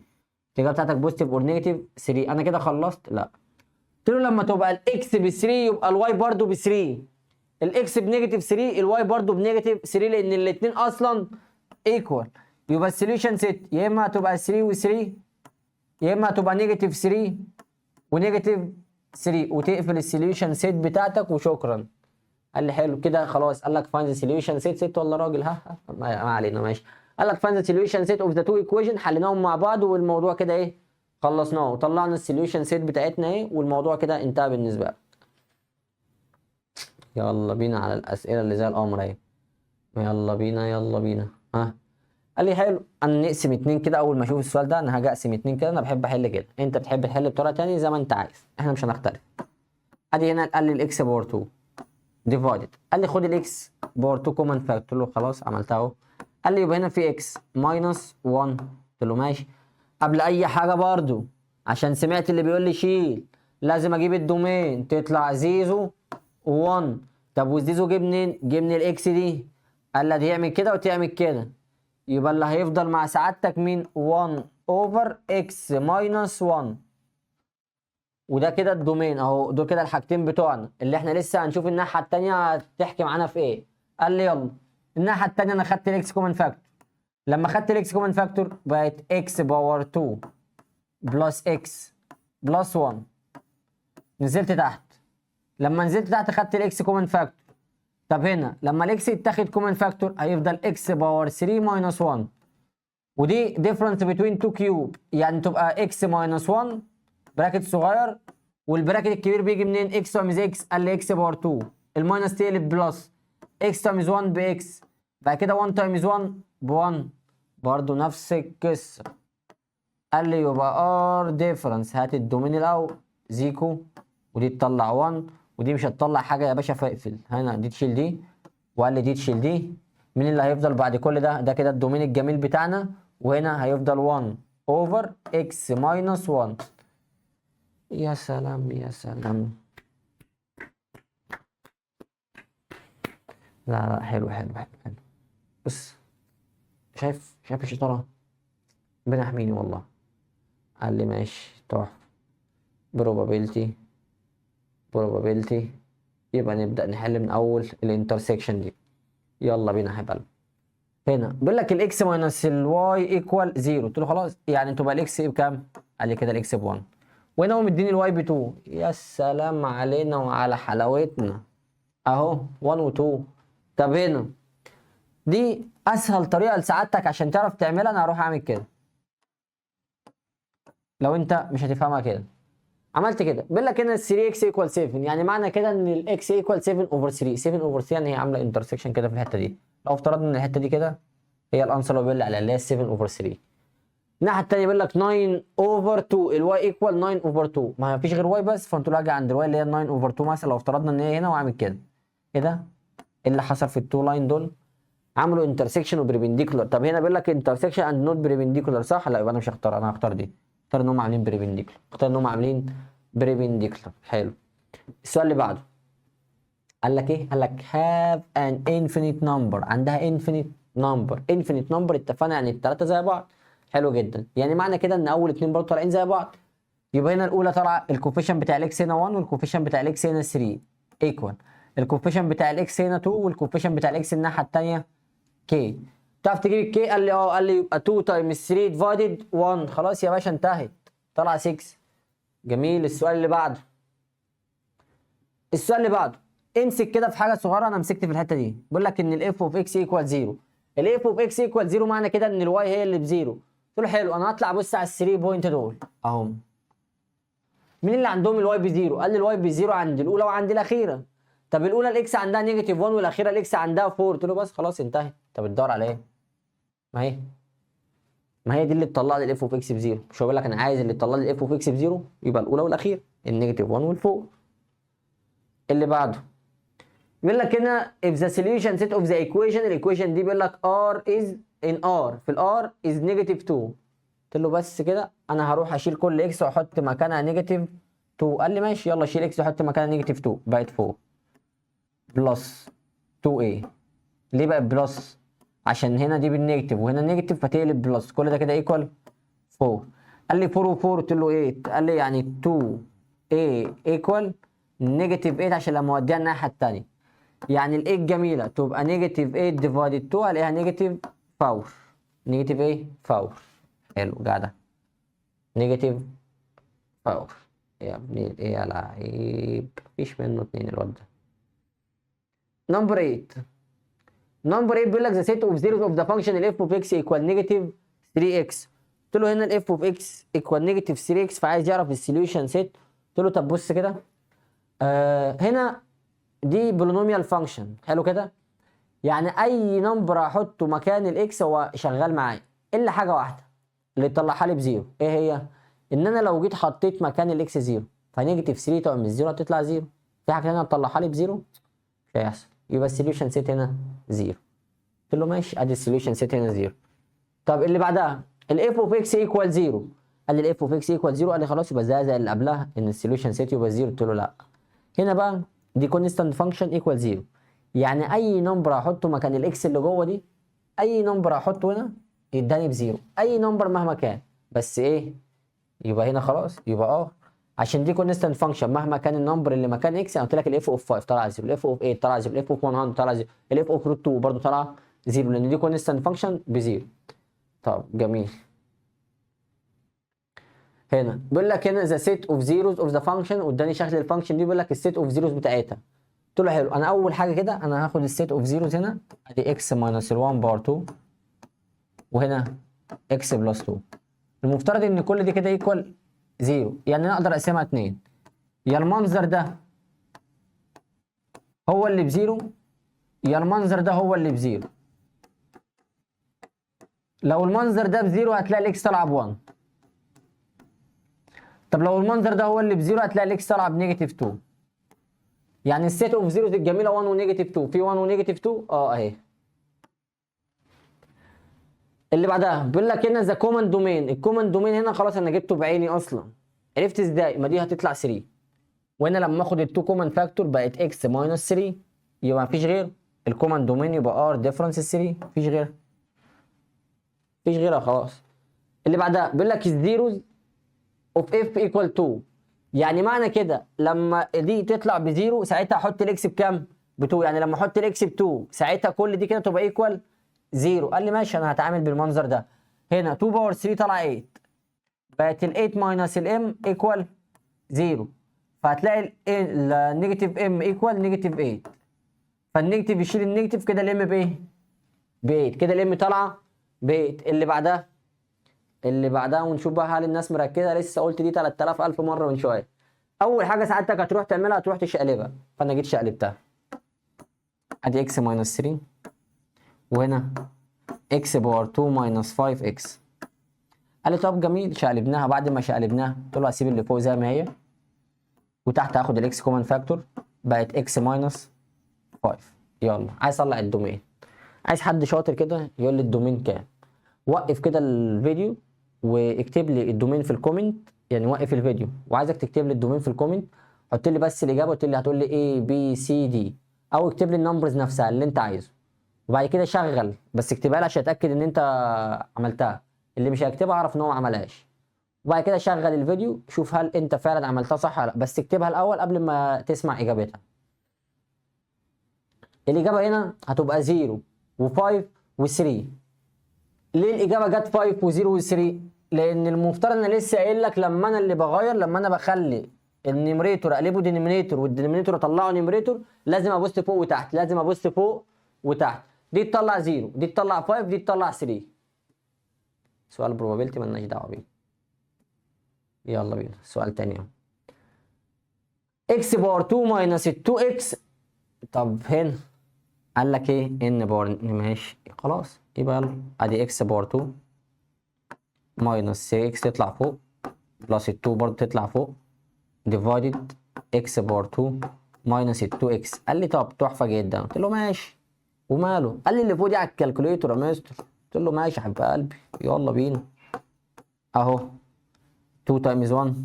Speaker 1: الاجابه بتاعتك بوزيتيف اور نيجاتيف 3. انا كده خلصت؟ لا. قلت له لما تبقى الاكس ب 3 يبقى الواي برضه ب 3. الاكس بنيجاتيف 3 الواي برضه بنيجاتيف 3 لان الاثنين اصلا ايكوال. يبقى السوليوشن سيت يا اما هتبقى 3 و3 يا اما هتبقى نيجاتيف 3 ونيجاتيف 3 وتقفل السوليوشن سيت بتاعتك وشكرا. قال لي حلو كده خلاص. قال لك فاين ذا سوليوشن سيت، ست ولا راجل؟ ها ما علينا ماشي. قال لك فاين ذا سوليوشن سيت اوف ذا تو ايكويشن، حليناهم مع بعض والموضوع كده ايه خلصناه وطلعنا السوليوشن سيت بتاعتنا ايه والموضوع كده انتهى بالنسبه لك. يلا بينا على الاسئله اللي زي القمر اهي. يلا بينا يلا بينا. ها قال لي حلو انا نقسم 2 كده. اول ما اشوف السؤال ده انا هاجي اقسم 2 كده، انا بحب احل كده، انت بتحب تحل بطريقه ثانيه زي ما انت عايز، احنا مش هنختلف. ادي هنا قال لي الاكس باور 2 ديفايدد، قال لي خد الاكس باور 2 كومن فاكتور، قلت له خلاص عملتها اهو. قال لي يبقى هنا في اكس ماينس 1، قلت له ماشي. قبل اي حاجه برضو عشان سمعت اللي بيقول لي شيل لازم اجيب الدومين تطلع زيزو 1. طب والزيزو جه منين؟ جه من الاكس دي. قال لي دي يعمل كده وتعمل كده، يبقى اللي هيفضل مع سعادتك مين؟ 1 اوفر اكس ماينس 1. وده كده الدومين اهو، دول كده الحاجتين بتوعنا اللي احنا لسه هنشوف الناحيه الثانيه هتحكي معانا في ايه. قال لي يلا الناحيه الثانيه انا خدت الاكس كومن فاكتور، لما خدت الاكس كومن فاكتور بقت اكس باور 2 بلس اكس بلس 1. نزلت تحت، لما نزلت تحت خدت الاكس كومن فاكتور. طب هنا لما الاكس يتاخد كومن فاكتور هيفضل اكس باور 3 ماينس 1، ودي ديفرنس بين 2 كيوب يعني تبقى اكس ماينس 1 براكت صغير، والبراكت الكبير بيجي منين؟ اكس تايمز اكس. قال لي اكس باور 2 الماينس تقلب بلس اكس تايمز 1 باكس، بعد كده 1 تايمز 1 ب 1 برضه نفس القصه. قال لي يبقى ار ديفرنس، هات الدومين الاول زيكو ودي تطلع 1 ودي مش هتطلع حاجه يا باشا فاقفل هنا، دي تشيل دي وقال لي دي تشيل دي. مين اللي هيفضل بعد كل ده؟ ده كده الدومين الجميل بتاعنا، وهنا هيفضل 1 اوفر اكس ماينس 1. يا سلام يا سلام. لا لا حلو حلو حلو حلو. بص شايف الشطاره؟ ربنا يحميني والله. قال لي ماشي تحفه. probability يبقى نبدأ نحل من أول الانترسكشن دي. يلا بينا يا حبايبي. هنا بيقول لك الاكس ماينس الواي ايكوال 0، قلت له خلاص يعني تبقى الاكس بكام؟ قال لي كده الاكس ب 1، وهنا هو مديني الواي ب 2. يا سلام علينا وعلى حلاوتنا اهو 1 و 2. طب هنا دي اسهل طريقه لسعادتك عشان تعرف تعملها، انا هروح اعمل كده لو انت مش هتفهمها كده. عملت كده بيقول لك هنا 3 اكس ايكوال 7، يعني معنى كده ان الاكس ايكوال 7 اوفر 3. 7 اوفر 3 يعني هي عامله انترسكشن كده في الحته دي. لو افترضنا ان الحته دي كده هي الانسر اللي بيقول لي عليها اللي هي 7 اوفر 3. الناحيه الثانيه بيقول لك 9 اوفر 2، الواي ايكوال 9 اوفر 2، ما فيش غير واي بس، فانت راجع عند الواي اللي هي 9 اوفر 2 مثلا. لو افترضنا ان هي هنا واعمل كده ايه ده؟ ايه اللي حصل في التو لاين دول؟ عملوا انترسكشن وبريبنديكولار. طب هنا بيقول لك انترسكشن اند نوت بريبنديكولار صح؟ لا يبقى انا مش هختار، انا هختار دي. اختار ان هم عاملين بريبنديكولار، اختار ان هم عاملين بريبنديكولار. حلو. السؤال اللي بعده قال لك ايه؟ قال لك have an infinite number، عندها infinite number. infinite number اتفقنا يعني الثلاثه زي بعض. حلو جدا، يعني معنى كده ان اول اثنين برضه طالعين زي بعض. يبقى هنا الاولى طالعه الكوفيشن بتاع الاكس هنا 1 والكوفيشن بتاع الاكس هنا 3 ايكوال الكوفيشن بتاع الاكس هنا 2 والكوفيشن بتاع الاكس الناحيه الثانيه كي. تعرف تجيب الكي؟ قال لي اه. قال لي يبقى 2 تايمز 3 ديفايدد 1. خلاص يا باشا انتهت، طلع 6. جميل. السؤال اللي بعده. السؤال اللي بعده امسك كده في حاجه صغيره، انا مسكت في الحته دي، بيقول لك ان الاف اوف اكس ايكوال 0. الاف اوف اكس ايكوال 0 معنى كده ان الواي هي اللي بزيرو. قلت له حلو، انا هطلع ابص على ال3 بوينت دول اهم. مين اللي عندهم الواي بزيرو؟ قال لي الواي بزيرو عند الاولى وعند الاخيره. طب الاولى الاكس عندها نيجاتيف 1 والاخيره الاكس عندها 4. قلت له بس خلاص انتهت. انت بتدور على ايه؟ ما هي دي اللي تطلع لي الاف اوف اكس بزيرو. مش هو بيقول لك انا عايز اللي تطلع لي الاف اوف اكس بزيرو؟ يبقى الاولى والاخيره، النيجاتيف 1 والفوق. اللي بعده بيقول لك هنا if the solution set of the equation، الايكويشن دي بيقول لك r is in r، في الار is negative 2. قلت له بس كده انا هروح اشيل كل اكس واحط مكانها نيجاتيف 2. قال لي ماشي يلا شيل اكس وحط مكانها نيجاتيف 2، بقت 4 بلس 2a. ليه بقت بلس؟ عشان هنا دي بالنيجاتيف وهنا نيجاتيف فتقلب بلس، كل ده كده ايكوال 4. قال لي 4 و4، قلت له 8. قال لي يعني 2a ايكوال نيجاتيف 8 عشان لما اوديها الناحيه الثانيه. يعني ال 8 جميله تبقى نيجاتيف 8 ديفايدد 2 الاقيها نيجاتيف 4. نيجاتيف ايه؟ 4. حلو جدع. نيجاتيف 4. يا ابني ايه يا لعيب، مفيش منه اتنين الواد ده. نمبر 8. نمبر 8 بيقول لك ذا سيت اوف زيروز اوف ذا فانكشن الاف اوف اكس ايكوال نيجاتيف 3 اكس. قلت له هنا الاف اوف اكس ايكوال نيجاتيف 3 اكس، فعايز يعرف السوليوشن سيت. قلت له طب بص كده، هنا دي بولينوميال فانكشن، حلو كده. يعني اي نمبر احطه مكان الاكس هو شغال معايا، الا حاجه واحده اللي تطلعها لي بزيرو. ايه هي؟ ان انا لو جيت حطيت مكان الاكس زيرو فنيجاتيف 3 طبعا من الزيرو هتطلع زيرو. في حاجه هنا تطلعها لي بزيرو؟ مش هيحصل. يبقى السوليوشن سيت هنا زيرو. قلت له ماشي، ادي السوليوشن سيت هنا زيرو. طب اللي بعدها الاف اوف اكس ايكوال زيرو. قال لي الاف اوف اكس ايكوال زيرو. قال لي خلاص يبقى زي اللي قبلها ان السوليوشن سيت يبقى زيرو. قلت له لا، هنا بقى دي كونستانت فانكشن ايكوال زيرو. يعني اي نمبر احطه مكان الاكس اللي جوه دي، اي نمبر احطه هنا يداني بزيرو، اي نمبر مهما كان. بس ايه؟ يبقى هنا خلاص يبقى عشان دي كونستانت فانكشن مهما كان النمبر اللي مكان اكس. انا قلت لك الاف اوف 5 طلع زيرو، الاف اوف 8 طلع زيرو، الاف اوف 100 طلع زيرو، الاف اوف روت 2 برضه طلع زيرو، لان دي كونستانت فانكشن بزيرو. طب جميل. هنا بيقول لك هنا ذا سيت اوف زيروز اوف ذا فانكشن، واداني شكل الفانكشن دي بيقول لك السيت اوف زيروز بتاعتها. قلت له حلو، انا اول حاجه كده انا هاخد السيت اوف زيروز هنا، ادي اكس ماينس ال1 بار 2 وهنا اكس بلس 2. المفترض ان كل دي كده ايكوال زيرو، يعني انا اقدر اقسمها 2. يا المنظر ده هو اللي بزيرو يا المنظر ده هو اللي بزيرو. لو المنظر ده بزيرو هتلاقي الاكس طالعه ب1. طب لو المنظر ده هو اللي بزيرو هتلاقي الاكس طالعه بنيجاتيف 2. يعني السيت اوف زيروز الجميله 1 ونيجاتيف 2، في 1 ونيجاتيف 2 اهي. اللي بعدها بيقول لك هنا ذا كومن دومين. الكومن دومين هنا خلاص انا جبته بعيني اصلا. عرفت ازاي؟ ما دي هتطلع 3، وهنا لما اخد ال2 كومن فاكتور بقت اكس ماينس 3، يبقى مفيش غير الكومن دومين، يبقى ار ديفرنس 3. مفيش غيرها، مفيش غيرها خلاص. اللي بعدها بيقول لك الزيروز اوف اف ايكوال 2. يعني معنى كده لما دي تطلع بزيرو ساعتها احط الاكس بكام؟ ب2. يعني لما احط الاكس ب2 ساعتها كل دي كده تبقى ايكوال زيرو. قال لي ماشي انا هتعامل بالمنظر ده. هنا 2 باور 3 طلع 8، بقت ال 8 ماينس الام ايكوال زيرو، فهتلاقي النيجاتيف ام ايكوال نيجاتيف 8. فالنيجاتيف يشيل النيجاتيف كده الام بايه؟ ب 8. كده الام طالعه ب 8. اللي بعدها ونشوف بقى هل الناس مركزه. لسه قلت دي 3000 الف مره من شويه. اول حاجه سعادتك هتروح تعملها هتروح تشقلبها، فانا جيت شقلبتها. ادي اكس ماينس 3 وهنا اكس باور 2 ماينس 5 اكس. قال لي طب جميل، شقلبناها. بعد ما شقلبناها قلت له هسيب اللي فوق زي ما هي، وتحت هاخد الاكس كومن فاكتور بقت اكس ماينس 5. يلا عايز اطلع الدومين. عايز حد شاطر كده يقول لي الدومين كام. وقف كده الفيديو واكتب لي الدومين في الكومنت، يعني وقف الفيديو وعايزك تكتب لي الدومين في الكومنت. حط لي بس الاجابه، قلت لي هتقول لي A B C D، او اكتب لي النمبرز نفسها اللي انت عايزه، وبعد كده شغل. بس اكتبها لي عشان اتاكد ان انت عملتها. اللي مش هيكتبها اعرف ان هو ما عملهاش. وبعد كده شغل الفيديو شوف هل انت فعلا عملتها صح ولا لا، بس اكتبها الاول قبل ما تسمع اجابتها. الاجابه هنا هتبقى 0 و5 و3. ليه الاجابه جت 5 و0 و3؟ لان المفترض انا لسه قايل لك لما انا اللي بغير، لما انا بخلي النيمريتور اقلبه دينومينيتور والدينومينيتور اطلعه نيمريتور، لازم ابص فوق وتحت، لازم ابص فوق وتحت. دي تطلع 0، دي تطلع 5، دي تطلع 3. سؤال probability مالناش دعوه بيه. يلا بينا سؤال تاني اهو. اكس باور 2 ماينس 2 اكس. طب هنا قال لك ايه؟ ان باور، ماشي خلاص يبقى يلا ادي اكس باور 2 ماينس 3 اكس تطلع فوق، بلس 2 برضه تطلع فوق، ديفايدد اكس باور 2 ماينس 2 اكس. قال لي طب تحفه جدا، قلت له ماشي وماله. قال لي اللي فوق دي على الكالكوليتور يا مستر، قلت له ماشي يا حبيب قلبي يلا بينا. اهو 2 تايمز 1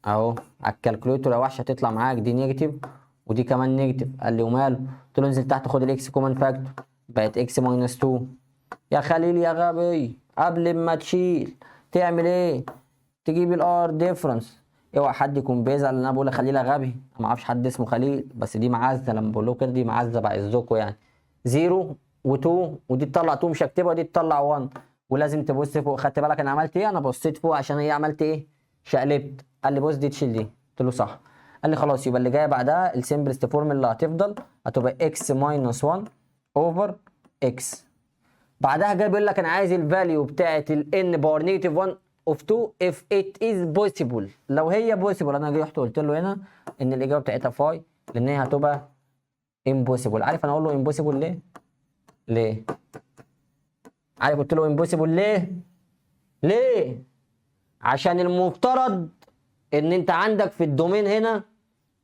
Speaker 1: اهو على الكالكوليتور يا وحش هتطلع معاك دي نيجاتيف ودي كمان نيجاتيف. قال لي وماله، قلت له انزل تحت خد الاكس كومن فاكتور، بقت اكس ماينس 2. يا خليل يا غبي، قبل ما تشيل تعمل ايه؟ تجيب الار ديفرنس. اوعى حد يكون بيزعل ان انا بقول خليل يا غبي، ما اعرفش حد اسمه خليل، بس دي معزه لما بقول له كده، دي معزه بعزكم يعني. 0 و2 ودي تطلع 2 مش هكتبها ودي تطلع 1، ولازم تبص فوق. خدت بالك انا عملت ايه؟ انا بصيت فوق عشان هي عملت ايه؟ شقلبت. قال لي بص دي تشيل دي، قلت له صح. قال لي خلاص يبقى اللي جايه بعدها السمبلست فورم اللي هتفضل هتبقى اكس ماينس 1 اوفر اكس. بعدها جاي بيقول لك انا عايز الفاليو بتاعت الان باور نيجاتيف 1 اوف 2 if it is possible. لو هي possible انا جاي رحت قلت له هنا ان الاجابه بتاعتها فاي، لان هي هتبقى impossible. عارف انا اقول له impossible ليه؟ ليه؟ عارف قلت له impossible ليه؟ ليه؟ عشان المفترض ان انت عندك في الدومين هنا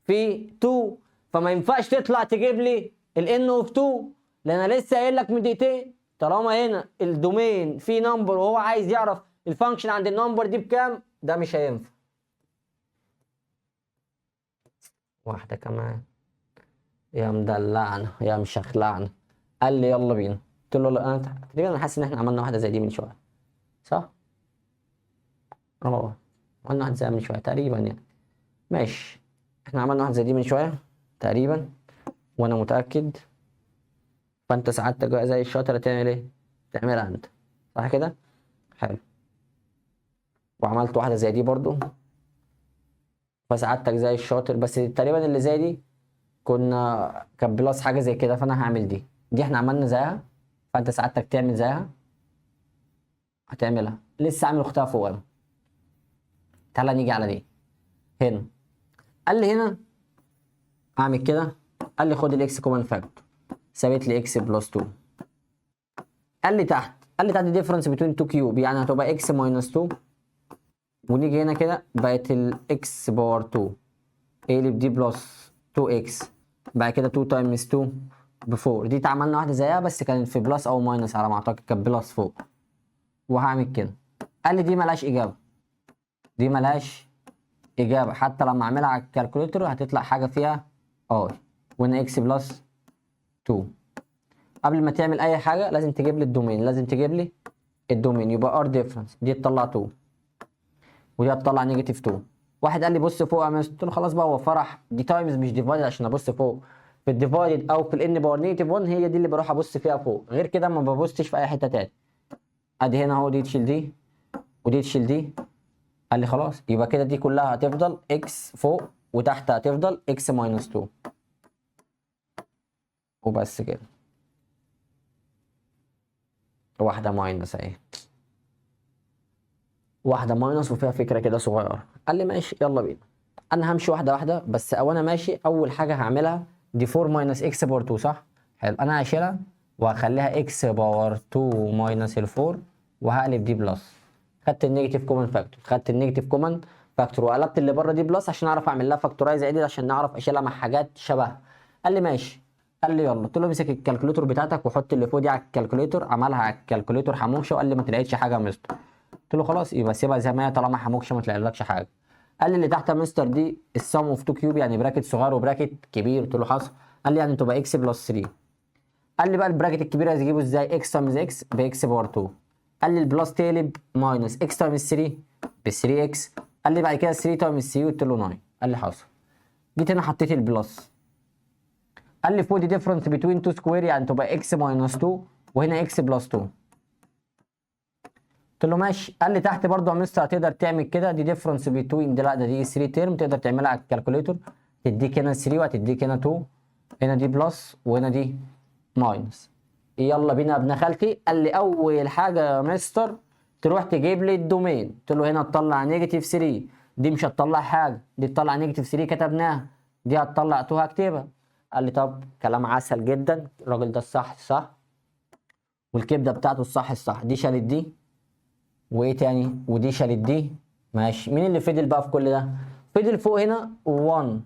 Speaker 1: في 2، فما ينفعش تطلع تجيب لي الان اوف 2، لان انا لسه قايل لك من دقيقتين طالما هنا الدومين فيه نمبر وهو عايز يعرف الفانكشن عند النمبر دي بكام، ده مش هينفع. واحده كمان يا مدلعنا يا مشخلعنا. قال لي يلا بينا، قلت له لا انا تقريبا انا حاسس ان احنا عملنا واحده زي دي من شويه، صح؟ اه عملنا واحده زي من شويه تقريبا يعني. ماشي احنا عملنا واحده زي دي من شويه تقريبا وانا متاكد. فانت سعادتك بقى زي الشاطر هتعمل ايه؟ تعملها انت صح كده؟ حلو. وعملت واحده زي دي برضو، فسعادتك زي الشاطر، بس تقريبا اللي زي دي كان بلس حاجه زي كده، فانا هعمل دي احنا عملنا زيها، فانت سعادتك تعمل زيها هتعملها. لسه عامل اختها فوق انا. تعالى نيجي على دي هنا. قال لي هنا اعمل كده، قال لي خد الاكس كومن فاكتور، سابت لي اكس بلس 2. قال لي تحت ديفرنس بين 2 كيوب، يعني هتبقى اكس ماينس 2، ونيجي هنا كده بقت الاكس باور 2 اقلب دي بلس 2 اكس، بعد كده 2 تايمز 2 ب 4. دي اتعملنا واحده زيها بس كانت في بلس او ماينس على ما اعتقد، كانت بلس فوق. وهعمل كده. قال لي دي ملهاش اجابه، دي ملهاش اجابه، حتى لما اعملها على الكالكوليتر هتطلع حاجه فيها اي، وهنا اكس بلس 2. قبل ما تعمل اي حاجه لازم تجيب لي الدومين، لازم تجيب لي الدومين. يبقى ار ديفرنس دي تطلع 2 ودي هتطلع نيجاتيف 2. واحد قال لي بص فوق يا مستر، قلت له خلاص بقى هو فرح، دي تايمز مش ديفايدد عشان ابص فوق. في الديفايدد او في الان باور نيجاتيف 1 هي دي اللي بروح ابص فيها فوق، غير كده ما ببصش في اي حته تاني. ادي هنا اهو دي تشيل دي ودي تشيل دي. قال لي خلاص يبقى كده دي كلها هتفضل اكس فوق وتحت هتفضل اكس ماينس 2 وبس كده. واحده ماينس اهي، واحده ماينس وفيها فكره كده صغيره. قال لي ماشي يلا بينا. انا همشي واحده واحده بس، وانا ماشي اول حاجه هعملها دي 4 ماينس اكس باور 2 صح؟ حلو. انا هشيلها وهخليها اكس باور 2 ماينس ال 4 وهقلب دي بلس. خدت النيجاتيف كومن فاكتور، خدت النيجاتيف كومن فاكتور وقلبت اللي بره دي بلس عشان اعرف اعمل لها فاكتورايز عدل عشان نعرف اشيلها مع حاجات شبهها. قال لي ماشي. قال لي يلا، قلت له امسك الكالكوليتور بتاعتك وحط اللي فوق دي على الكالكوليتور. عملها على الكالكوليتور حموشه وقال لي ما تلاقيش حاجه يا مستر. قلت له خلاص يبقى سيبها زي ما هي طالما حموكشه ما تلاقيلكش حاجه. قال لي اللي تحت يا مستر دي السم اوف 2 كيوب، يعني براكت صغير وبراكت كبير. قلت له حصل. قال لي يعني تبقى اكس بلس 3. قال لي بقى البراكت الكبير عايز اجيبه ازاي؟ اكس تايمز اكس باكس باور 2. قال لي البلس تقلب ماينس اكس تايمز 3 ب 3 اكس. قال لي بعد كده 3 تايمز 3، قلت له 9. قال لي حصل. جيت هنا حطيت البلس. قال لي فوق دي ديفرنس بين 2 سكوير، يعني تبقى اكس ماينس 2 وهنا اكس بلس 2. قلت له ماشي. قال لي تحت برضه يا مستر هتقدر تعمل كده، دي ديفرنس بين دي، لا ده دي 3 ترم تقدر تعملها على الكالكوليتور، تديك هنا 3 وهتديك هنا 2، هنا دي بلس وهنا دي ماينس. يلا بينا يا ابن خالتي. قال لي اول حاجه يا مستر تروح تجيب لي الدومين. قلت له هنا تطلع نيجاتيف 3، دي مش هتطلع حاجه، دي تطلع نيجاتيف 3 كتبناها، دي هتطلع 2 هكتبها. قال لي طب كلام عسل جدا، الراجل ده الصح صح والكبده بتاعته الصح. دي شالت دي وايه تاني، ودي شالت دي. ماشي، مين اللي فضل بقى في كل ده؟ فضل فوق هنا 1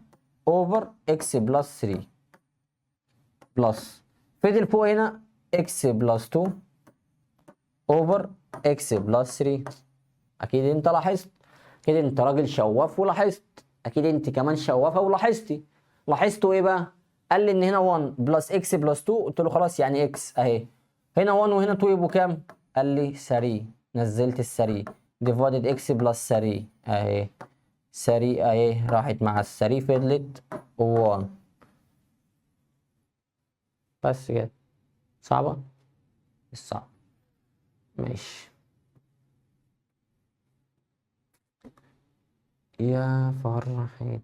Speaker 1: اوفر اكس بلس 3 بلس، فضل فوق هنا اكس بلس 2 اوفر اكس بلس 3. اكيد انت لاحظت، اكيد انت راجل شواف ولاحظت، اكيد انت كمان شوافه ولاحظتي. لاحظتوا ايه بقى؟ قال لي ان هنا 1 بلس اكس بلس 2، قلت له خلاص يعني اكس اهي، هنا 1 وهنا 2 يبقوا كام؟ قال لي 3، نزلت ال 3 ديفايدد اكس بلس 3 اهي، 3 اهي راحت مع ال 3 فضلت 1. بس كده. صعبه؟ مش صعبه. ماشي يا فرحة.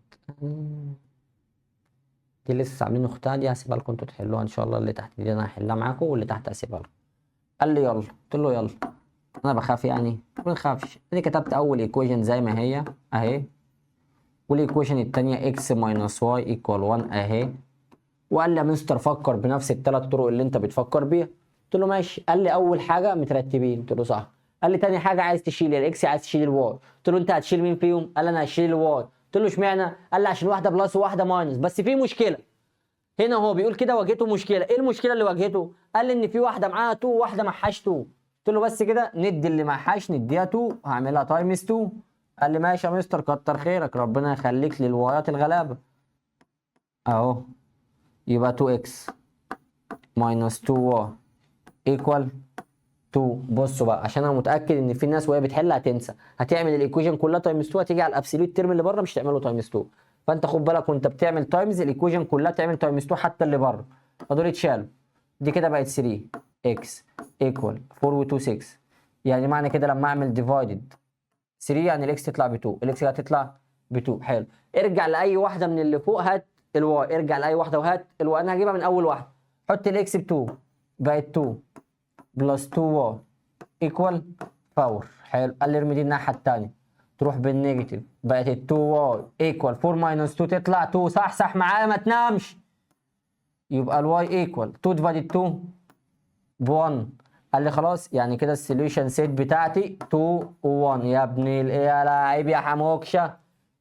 Speaker 1: دي لسه عاملين اختها، دي هسيبها لكم انتوا تحلوها ان شاء الله، اللي تحت دي انا هحلها معاكم واللي تحت هسيبها لكم. قال لي يلا، قلت له يلا. انا بخاف يعني؟ ما نخافش. ادي كتبت اول ايكويشن زي ما هي اهي، والايكويشن الثانيه اكس ماينس واي ايكوال 1 اهي. وقال لي يا مستر فكر بنفس الثلاث طرق اللي انت بتفكر بيها. قلت له ماشي. قال لي اول حاجه مترتبين، قلت له صح. قال لي تاني حاجه عايز تشيل الاكس عايز تشيل الواي، قلت له انت هتشيل مين فيهم؟ قال لي انا هشيل الواي. قلت له اشمعنى؟ قال لي عشان واحده بلس وواحده ماينس، بس في مشكله هنا. هو بيقول كده واجهته مشكله. ايه المشكله اللي واجهته؟ قال لي ان في واحده معاها 2 وواحده معهاش 2. قلت له بس كده ندي اللي معهاش نديها 2، هعملها تايمز 2. قال لي ماشي يا مستر كتر خيرك ربنا يخليك للوايات الغلابه. اهو يبقى 2x ماينس 2y ايكوال 2. بصوا بقى عشان انا متاكد ان في ناس وهي بتحل هتنسى، هتعمل الايكويشن كلها تايمز 2 هتيجي على الابسوليوت ترم اللي بره مش تعمله تايمز 2. فانت خد بالك وانت بتعمل تايمز الايكويشن كلها تعمل تايمز 2 حتى اللي بره، فدول اتشالوا. دي كده بقت 3x ايكوال 4 و2 6. يعني معنى كده لما اعمل ديفايدد 3 يعني الاكس تطلع ب 2، الاكس هتطلع ب 2. حلو. ارجع لاي واحده من اللي فوق هات الواي، ارجع لاي واحده وهات الواي. انا هجيبها من اول واحده، حط الاكس ب 2 بقت 2 بلس 2 واي ايكوال 4. حلو. قال لي ارمي دي الناحيه الثانيه تروح بالنيجاتيف بقت ال 2 واي ايكوال 4 ماينس 2 تطلع 2. صح صح معايا ما تنامش. يبقى الواي ايكوال 2 ديفايدد 2 ب 1. قال لي خلاص يعني كده السوليوشن سيت بتاعتي 2 و1. يا ابني الايه يا لاعب يا حموكشه.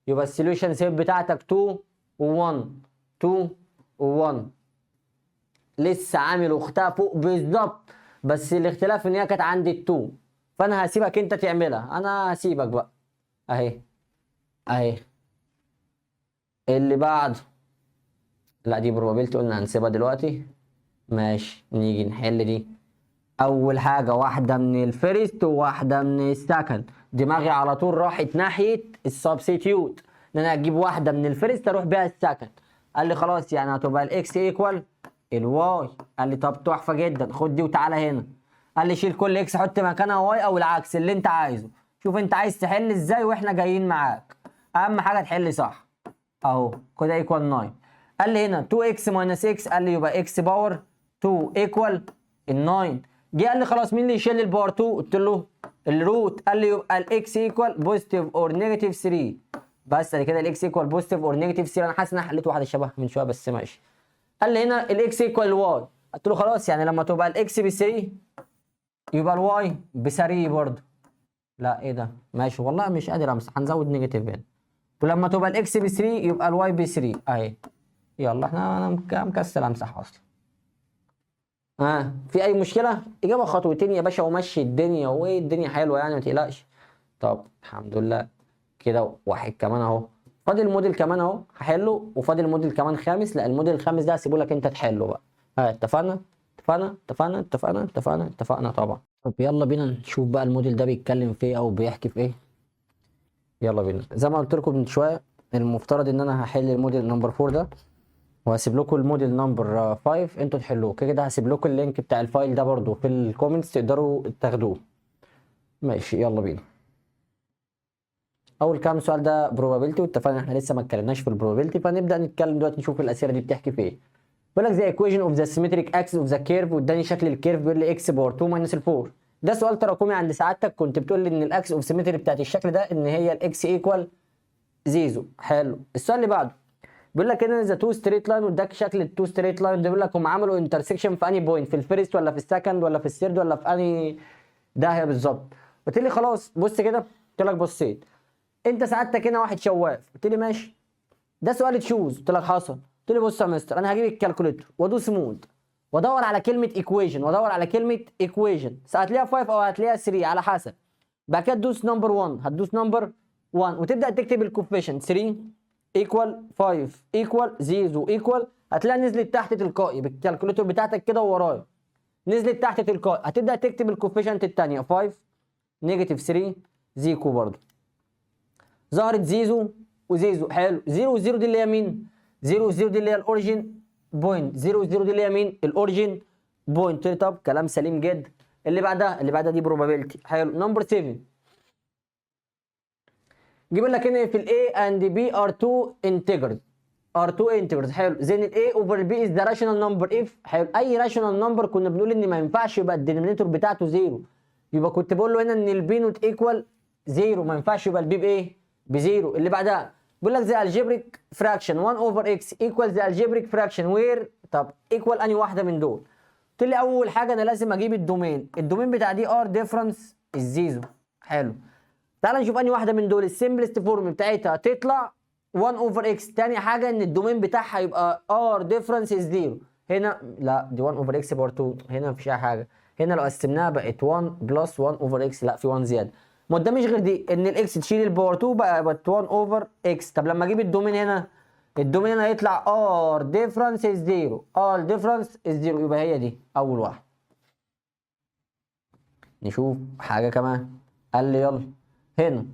Speaker 1: يبقى السوليوشن سيت بتاعتك 2 و1، 2 و1. لسه عامل اختها فوق بالظبط، بس الاختلاف ان هي كانت عندي ال2. فانا هسيبك انت تعملها، انا هسيبك بقى. اهي اهي اللي بعده. لا دي بروبابيلتي قلنا هنسيبها دلوقتي. ماشي نيجي نحل دي. اول حاجه واحده من الفيرست وواحده من السكند، دماغي على طول راحت ناحيه السبستيوت ان انا اجيب واحده من الفيرست اروح بيها السكند. قال لي خلاص يعني هتبقى الاكس ايكوال الواي. قال لي طب تحفه جدا، خد دي وتعالى هنا. قال لي شيل كل اكس حط مكانها واي او العكس اللي انت عايزه. شوف انت عايز تحل ازاي واحنا جايين معاك، اهم حاجه تحل صح. اهو كده ايكوال 9. قال لي هنا 2x ماينس x، قال لي يبقى x باور 2 ايكوال ال 9. جه قال لي خلاص مين اللي يشيل الباور 2؟ قلت له الروت. قال لي يبقى الاكس ايكوال بوزيتيف اور نيجاتيف 3. بس ادي كده الاكس ايكوال بوزيتيف اور نيجاتيف 3. انا حاسس ان انا حليت واحده شبه من شويه بس ماشي. قال لي هنا الاكس ايكوال واي، قلت له خلاص يعني لما تبقى الاكس ب 3 يبقى الواي ب 3 برضه. لا ايه ده؟ ماشي والله مش قادر امسح، هنزود نيجاتيف هنا. ولما تبقى الاكس ب 3 يبقى الواي ب 3 اهي. يلا انا مكسل امسح اصلا. في اي مشكله؟ اجابه خطوتين يا باشا ومشي الدنيا، وايه الدنيا حلوه يعني ما تقلقش. طب الحمد لله. كده واحد كمان اهو، فاضل موديل كمان اهو هحله، وفاضل موديل كمان خامس. لا الموديل الخامس ده هسيبه لك انت تحله بقى. اتفقنا اتفقنا اتفقنا اتفقنا اتفقنا اتفقنا طبعا. طب يلا بينا نشوف بقى الموديل ده بيتكلم في ايه او بيحكي في ايه. يلا بينا. زي ما قلت لكم من شويه المفترض ان انا هحل الموديل نمبر 4 ده، وهسيب لكم الموديل نمبر 5 انتوا تحلوه. كده كده هسيب لكم اللينك بتاع الفايل ده برضو في الكومنتس تقدروا تاخدوه. ماشي يلا بينا. اول كام سؤال ده probability، واتفقنا احنا لسه ما اتكلمناش في البروبابيلتي، فنبدا نتكلم دلوقتي نشوف الاسئله دي بتحكي في ايه. بيقول لك the equation of the symmetric axis of the curve، واداني شكل الكيرف بيقول لي x باور 2 minus 4. ده سؤال تراكمي عند سعادتك، كنت بتقول لي ان الاكس اوف سيمتري بتاعت الشكل ده ان هي الاكس ايكوال زيزو. حلو. السؤال اللي بعده بيقول لك هنا ذا تو ستريت لاين، واداك شكل التو ستريت لاين ده، بيقول لك هم عملوا انترسكشن في انهي بوينت، في الفيرست ولا في السكند ولا في الثيرد ولا في انهي داهيه بالظبط. قلت لي خلاص بص كده، قلت لك بصيت انت سعادتك هنا واحد شواف، قلت لي ماشي ده سؤال تشوز، قلت لك حصل. قلت لي بص يا مستر انا هجيب الكالكوليتر وادوس مود وادور على كلمه ايكويشن، وادور على كلمه ايكويشن، هتلاقيها 5 او هتلاقيها 3 على حسب. بعد كده تدوس نمبر 1، هتدوس نمبر 1 وتبدا تكتب الكوفيشن 3 ايكوال 5 ايكوال زيرو ايكوال، هتلاقي نزلت تحت تلقائي بالكالكوليتر بتاعتك كده وورايا، نزلت تحت تلقائي. هتبدا تكتب الكوفيشنت الثانيه 5 نيجاتيف 3 زيكو برضه. ظهرت زيزو وزيزو. حلو. 0 و0 دي اللي هي مين؟ 0 و0 دي اللي هي الاوريجين بوينت. 0 و0 دي اللي هي مين؟ الاوريجين بوينت. طب كلام سليم جدا. اللي بعدها دي بروبابيلتي. حلو. نمبر 7 جيب لك هنا في الاي اند بي ار 2 انتجرز. ار 2 انتجرز. حلو. زين الاي اوفر البي از ذا راشونال نمبر اف. حلو. اي راشونال نمبر كنا بنقول ان ما ينفعش يبقى الدينومينيتور بتاعته 0، يبقى كنت بقول له هنا ان البي نوت ايكوال 0، ما ينفعش يبقى البي بايه؟ بزيرو. اللي بعدها بيقول لك ذا الجبريك فراكشن 1 اوفر اكس ايكوال ذا الجبريك فراكشن وير. طب ايكوال انهي واحده من دول؟ قلت لي اول حاجه انا لازم اجيب الدومين. الدومين بتاع دي ار ديفرنس الزيزو. حلو. تعال نشوف انهي واحده من دول. السمبلست فورم بتاعتها تطلع 1 اوفر اكس. تاني حاجه ان الدومين بتاعها يبقى ار ديفرنس از 0. هنا لا دي 1 اوفر اكس باور 2، هنا مفيش اي حاجه. هنا لو قسمناها بقت 1 بلس 1 اوفر اكس، لا في 1 زياده. ما قداميش غير دي، ان الاكس تشيل الباور 2 بقت 1 اوفر اكس. طب لما اجيب الدومين هنا، الدومين هنا هيطلع ار ديفرنس از 0. ار ديفرنس از 0 يبقى هي دي اول واحده. نشوف حاجه كمان. قال لي يلا هنا،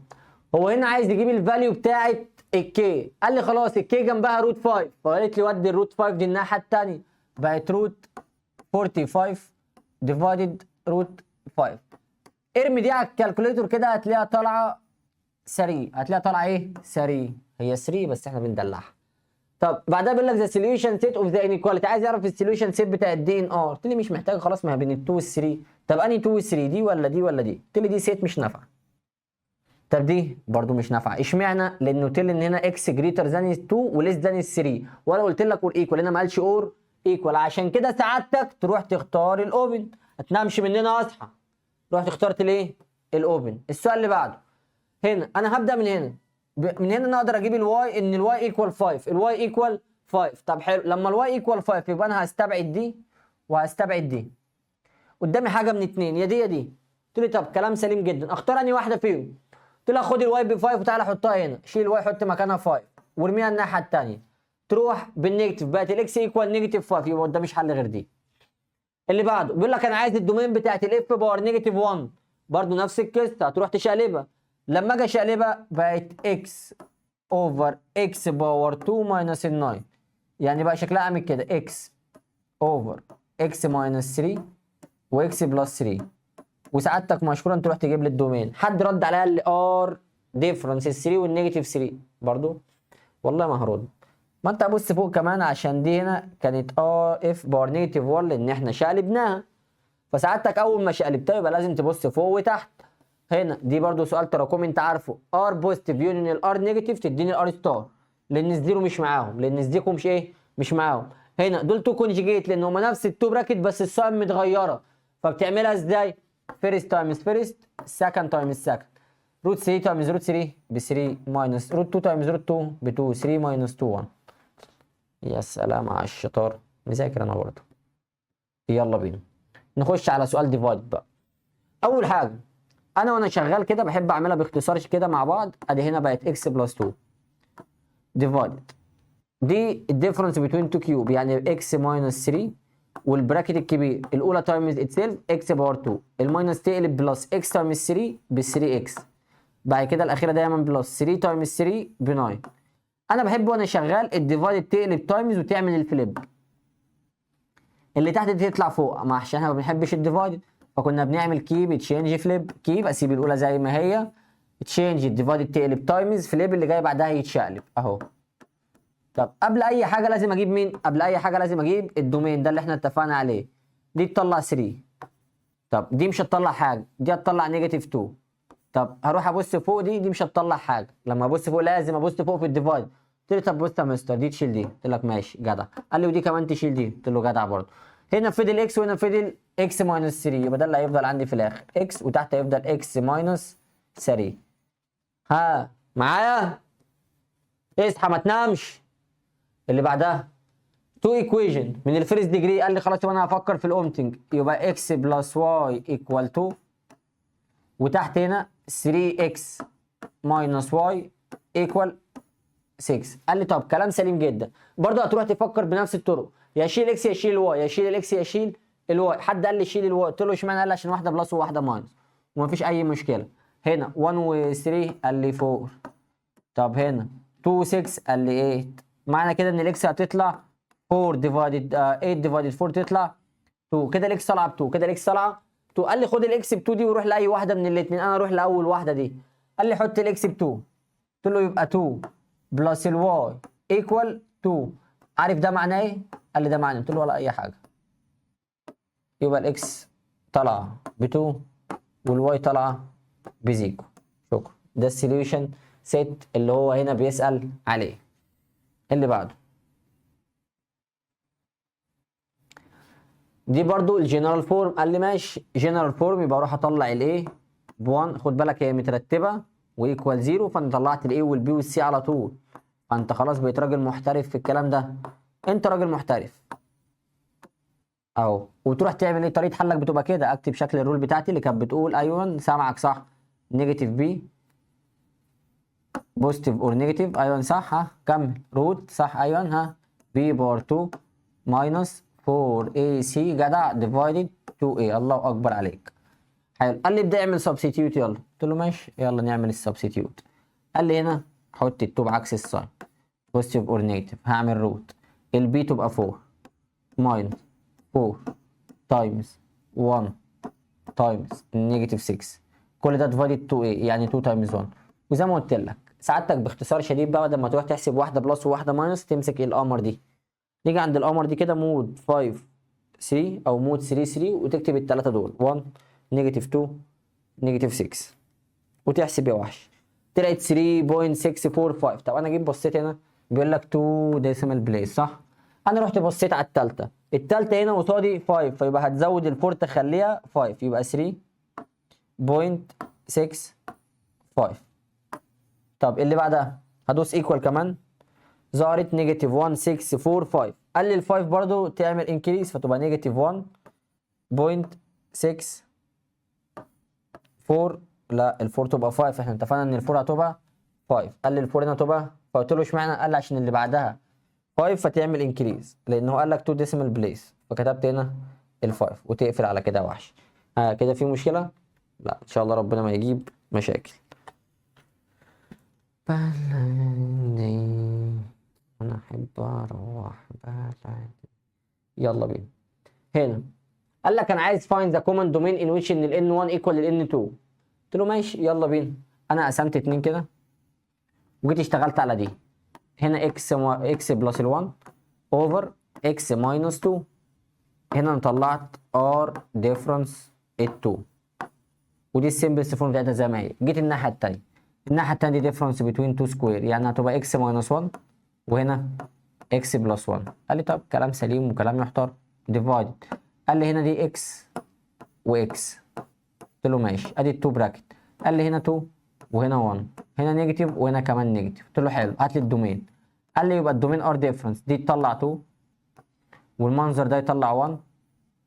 Speaker 1: هو هنا عايز يجيب الفاليو بتاعت الكي. قال لي خلاص الكي جنبها روت 5، فقالت لي ودي الروت 5 دي الناحيه الثانيه، بقت روت 45 ديفايدد روت 5. ارمي دي على الكالكوليتور كده هتلاقيها طالعه 3. هتلاقيها طالعه ايه؟ 3. هي 3 بس احنا بندلعها. طب بعدها بيقول لك ذا سوليوشن سيت اوف ذا انيكواليتي، عايز يعرف السوليوشن سيت بتاع الدي ان ار. قلت لي مش محتاج خلاص، ما هي بين ال 2 وال 3. طب انهي 2 وال 3 دي ولا دي ولا دي؟ قلت لي دي سيت مش نافعه. طب دي برضو مش نافعه. اشمعنى؟ لانه قلت لي ان هنا اكس جريتر ذان 2 وليس ذان 3، ولا قلت لك اور ايكوال، هنا ما قالش اور ايكوال. عشان كده سعادتك تروح تختار الاوبن، ما تنامش مننا اصحى. رحت اخترت الايه؟ الاوبن. السؤال اللي بعده هنا انا هبدا من هنا، من هنا انا اقدر اجيب الواي، ان الواي ايكوال 5. الواي ايكوال 5. طب حلو، لما الواي ايكوال 5 يبقى انا هستبعد دي وهستبعد دي. قدامي حاجه من اتنين، يا دي يا دي. قلت لي طب كلام سليم جدا، اختار انهي واحده فيهم؟ قلت لها خد الواي ب 5 وتعالى حطها هنا. شيل الواي حط مكانها 5 وارميها الناحيه الثانيه، تروح بالنيجاتيف، بقت الاكس ايكوال نيجاتيف 5. يبقى قداميش حل غير دي. اللي بعده بيقول لك انا عايز الدومين بتاعت الاف باور نيجاتيف 1. برضه نفس القصه، هتروح تشقلبها. لما اجي اشقلبها بقت اكس اوفر اكس باور 2 ماينس 9. يعني بقى شكلها عامل كده اكس اوفر اكس ماينس 3 واكس بلس 3. وسعادتك مشكورا تروح تجيب لي الدومين. حد رد عليا قال لي ار ديفرنس 3 والنيجاتيف 3 برضو؟ والله ما هرد. ما انت بص فوق كمان، عشان دي هنا كانت ار اف باور نيجاتيف 1 لان احنا شقلبناها، فسعادتك اول ما شقلبتها يبقى لازم تبص فوق وتحت. هنا دي برضو سؤال تراكمي انت عارفه، ار بوزيتيف يونيون الار نيجاتيف تديني الار ستار، لان الزيرو مش معاهم، لان الزيكو مش ايه؟ مش معاهم. هنا دول تو كونجيجيت لان هما نفس التو براكت بس الساين متغيره، فبتعملها ازاي؟ فيرست تايمز فيرست، سكند تايمز سكند. روت 3 تايمز روت 3 ب 3 ماينس روت 2 تايمز روت 2 ب 2، 3 ماينس 2 1. يا سلام على الشطار، مذاكر انا برضه. يلا بينا نخش على سؤال ديفايد بقى. اول حاجه انا وانا شغال كده بحب اعملها باختصار كده مع بعض. ادي هنا بقت اكس بلس 2 ديفايد دي الديفرنس بين 2 كيوب، يعني اكس ماينس 3 والبراكت الكبير الاولى تايمز اتسيلف اكس باور 2، الماينس تقلب بلس اكس تايمز 3 ب 3 اكس، بعد كده الاخيره دايما بلس 3 تايمز 3 ب 9. انا بحب وانا شغال الديفايد تقلب تايمز وتعمل الفليب، اللي تحت دي تطلع فوق، ما عشان احنا ما بنحبش الديفايد فكنا بنعمل كيب تشينج فليب، كيب اسيب الاولى زي ما هي، تشينج ديفايد تقلب تايمز، فليب اللي جاي بعدها يتشقلب اهو. طب قبل اي حاجه لازم اجيب مين؟ قبل اي حاجه لازم اجيب الدومين ده اللي احنا اتفقنا عليه. دي تطلع 3. طب دي مش هتطلع حاجه، دي هتطلع نيجاتيف 2. طب هروح ابص فوق، دي مش هتطلع حاجه، لما ابص فوق لازم ابص فوق في الديفايد. قلت له طب بص يا مستر دي تشيل دي، قلت لك ماشي جدع. قال لي ودي كمان تشيل دي، قلت له جدع برضه. هنا فضل اكس وهنا فضل اكس ماينس 3، يبقى ده اللي هيفضل عندي في الاخر اكس، وتحت هيفضل اكس ماينس 3. ها معايا؟ اصحى ما تنامش. اللي بعدها تو ايكويجن من الفيرست ديجري، قال لي خلاص يبقى انا هفكر في الاومتنج، يبقى اكس بلس واي ايكوال 2، وتحت هنا 3x minus y equal 6. قال لي طب كلام سليم جدا. برضه هتروح تفكر بنفس الطرق، يا شيل اكس يا شيل الواي، يا شيل الاكس يا شيل الواي. حد قال لي شيل الواي، قلت له اشمعنى؟ قال لي عشان واحده بلس وواحده ماينس ومفيش اي مشكله. هنا 1 و3 قال لي 4. طب هنا 2 6 قال لي 8. معنى كده ان الاكس هتطلع 4 ديفايدد 8 ديفايدد 4 تطلع 2. كده الاكس طالعه ب 2، كده الاكس طالعه 2. قال لي خد الاكس ب 2 دي وروح لاي واحده من الاثنين، انا اروح لاول واحده دي. قال لي حط الاكس ب 2، قلت له يبقى 2 بلس الواي ايكوال 2. عارف ده معناه ايه؟ قال لي ده معناه، قلت له ولا اي حاجه. يبقى الاكس طالعه ب 2 والواي طالعه بزيرو. شكرا. ده السوليوشن سيت اللي هو هنا بيسأل عليه. اللي بعده دي برضو الجنرال فورم. قال لي ماشي جنرال فورم، يبقى اروح اطلع الايه ب 1. خد بالك هي مترتبه وايكوال 0، فانا طلعت الايه والبي والسي على طول. فانت خلاص بقيت راجل محترف في الكلام ده، انت راجل محترف اهو. وتروح تعمل ايه؟ طريقه حلك بتبقى كده، اكتب شكل الرول بتاعتي اللي كانت بتقول ايوه سامعك صح، نيجاتيف بي بوزيتيف اور نيجاتيف، ايوه صح. ها كمل روت صح، ايوه. ها بي بار 2 ماينس 4 اي سي جدع ديفايدد 2 اي. الله اكبر عليك. حلو. قال لي ابدا اعمل سبستيتيوت يلا، قلت له ماشي يلا نعمل السبستيتيوت. قال لي هنا حط ال2 بعكس الساين بوزيتيف اور نيجاتيف، هعمل روت البي تبقى 4 ماينس 4 تايمز 1 تايمز نيجاتيف 6، كل ده ديفايدد 2 اي يعني 2 تايمز 1. وزي ما قلت لك سعادتك باختصار شديد بقى، بدل ما تروح تحسب واحده بلس وواحده ماينس تمسك القمر دي، نيجي عند القمر دي كده مود 5 3 او مود 3 3 وتكتب الثلاثه دول 1 نيجاتيف 2 نيجاتيف 6 وتحسب يا وحش. طلعت 3.645. طب انا جيت بصيت هنا بيقول لك 2 ديسيمال بليس صح؟ انا رحت بصيت على الثالثه، الثالثه هنا قصادي 5، فيبقى هتزود الفور تخليها 5 يبقى 3.65. طب اللي بعدها هدوس ايكوال كمان، ظهرت نيجاتيف 1645. قال لي ال5 برضو تعمل انكريس فتبقى نيجاتيف 1.64. لا الفور تبقى 5، احنا اتفقنا ان الفور هتبقى 5. قال لي الفور هنا تبقى، فقلت له اشمعنى؟ قال لي عشان اللي بعدها 5 فتعمل انكريز، لان هو قال لك 2 ديسيمال بليس، فكتبت هنا ال5 وتقفل على كده وحش. كده في مشكله؟ لا ان شاء الله ربنا ما يجيب مشاكل. بلدي انا احب اروح بلدي. يلا بينا. هنا قال لك انا عايز find the common domain in which ان ال n1 equal ال n2. قلت له ماشي يلا بينا. انا قسمت 2 كده وجيت اشتغلت على دي. هنا x بلس ال1 اوفر x ماينس 2. هنا انا طلعت r ديفرنس ال 2 ودي السمبلست فورم بتاعتها زي ما هي. جيت الناحيه الثانيه، الناحيه الثانيه دي ديفرنس بين 2 سكوير يعني هتبقى x ماينس 1 وهنا x بلس 1. قال لي طب كلام سليم وكلام يحترم. ديفايد. قال لي هنا دي x وx، قلت له ماشي ادي ال2 براكت. قال لي هنا 2 وهنا 1، هنا نيجاتيف وهنا كمان نيجاتيف. قلت له حلو هات لي الدومين. قال لي يبقى الدومين ار ديفرنس دي تطلع 2 والمنظر ده يطلع 1.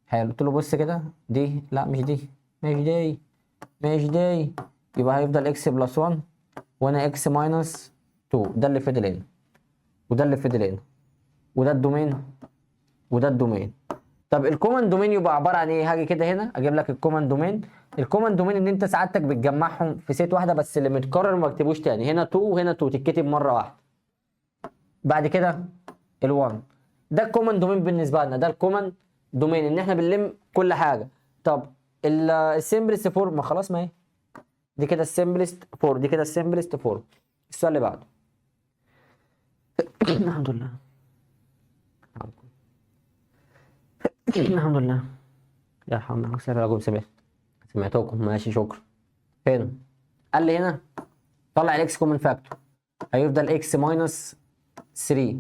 Speaker 1: حلو. قلت له بص كده دي لا مش دي مش دي يبقى هيفضل اكس بلس 1 وهنا اكس ماينس 2. ده اللي فضل هنا وده اللي فضل هنا وده الدومين وده الدومين. طب الكومن دومين يبقى عباره عن ايه؟ هاجي كده هنا اجيب لك الكومن دومين. الكومن دومين ان انت سعادتك بتجمعهم في سيت واحده بس اللي متكرر ما بكتبوش تاني. هنا 2 وهنا 2 تتكتب مره واحده. بعد كده ال1 ده الكومن دومين بالنسبه لنا، ده الكومن دومين ان احنا بنلم كل حاجه. طب السمبلست فورم، ما خلاص ما هي دي كده السمبلست فورم، دي كده السمبلست فورم. السؤال اللي بعده. الحمد لله الحمد لله. يا حول الله ولا قوة إلا بالله. سمعتكم ماشي شكرا. هنا قال لي هنا طلع الاكس كومن فاكتور، هيفضل اكس ماينس 3.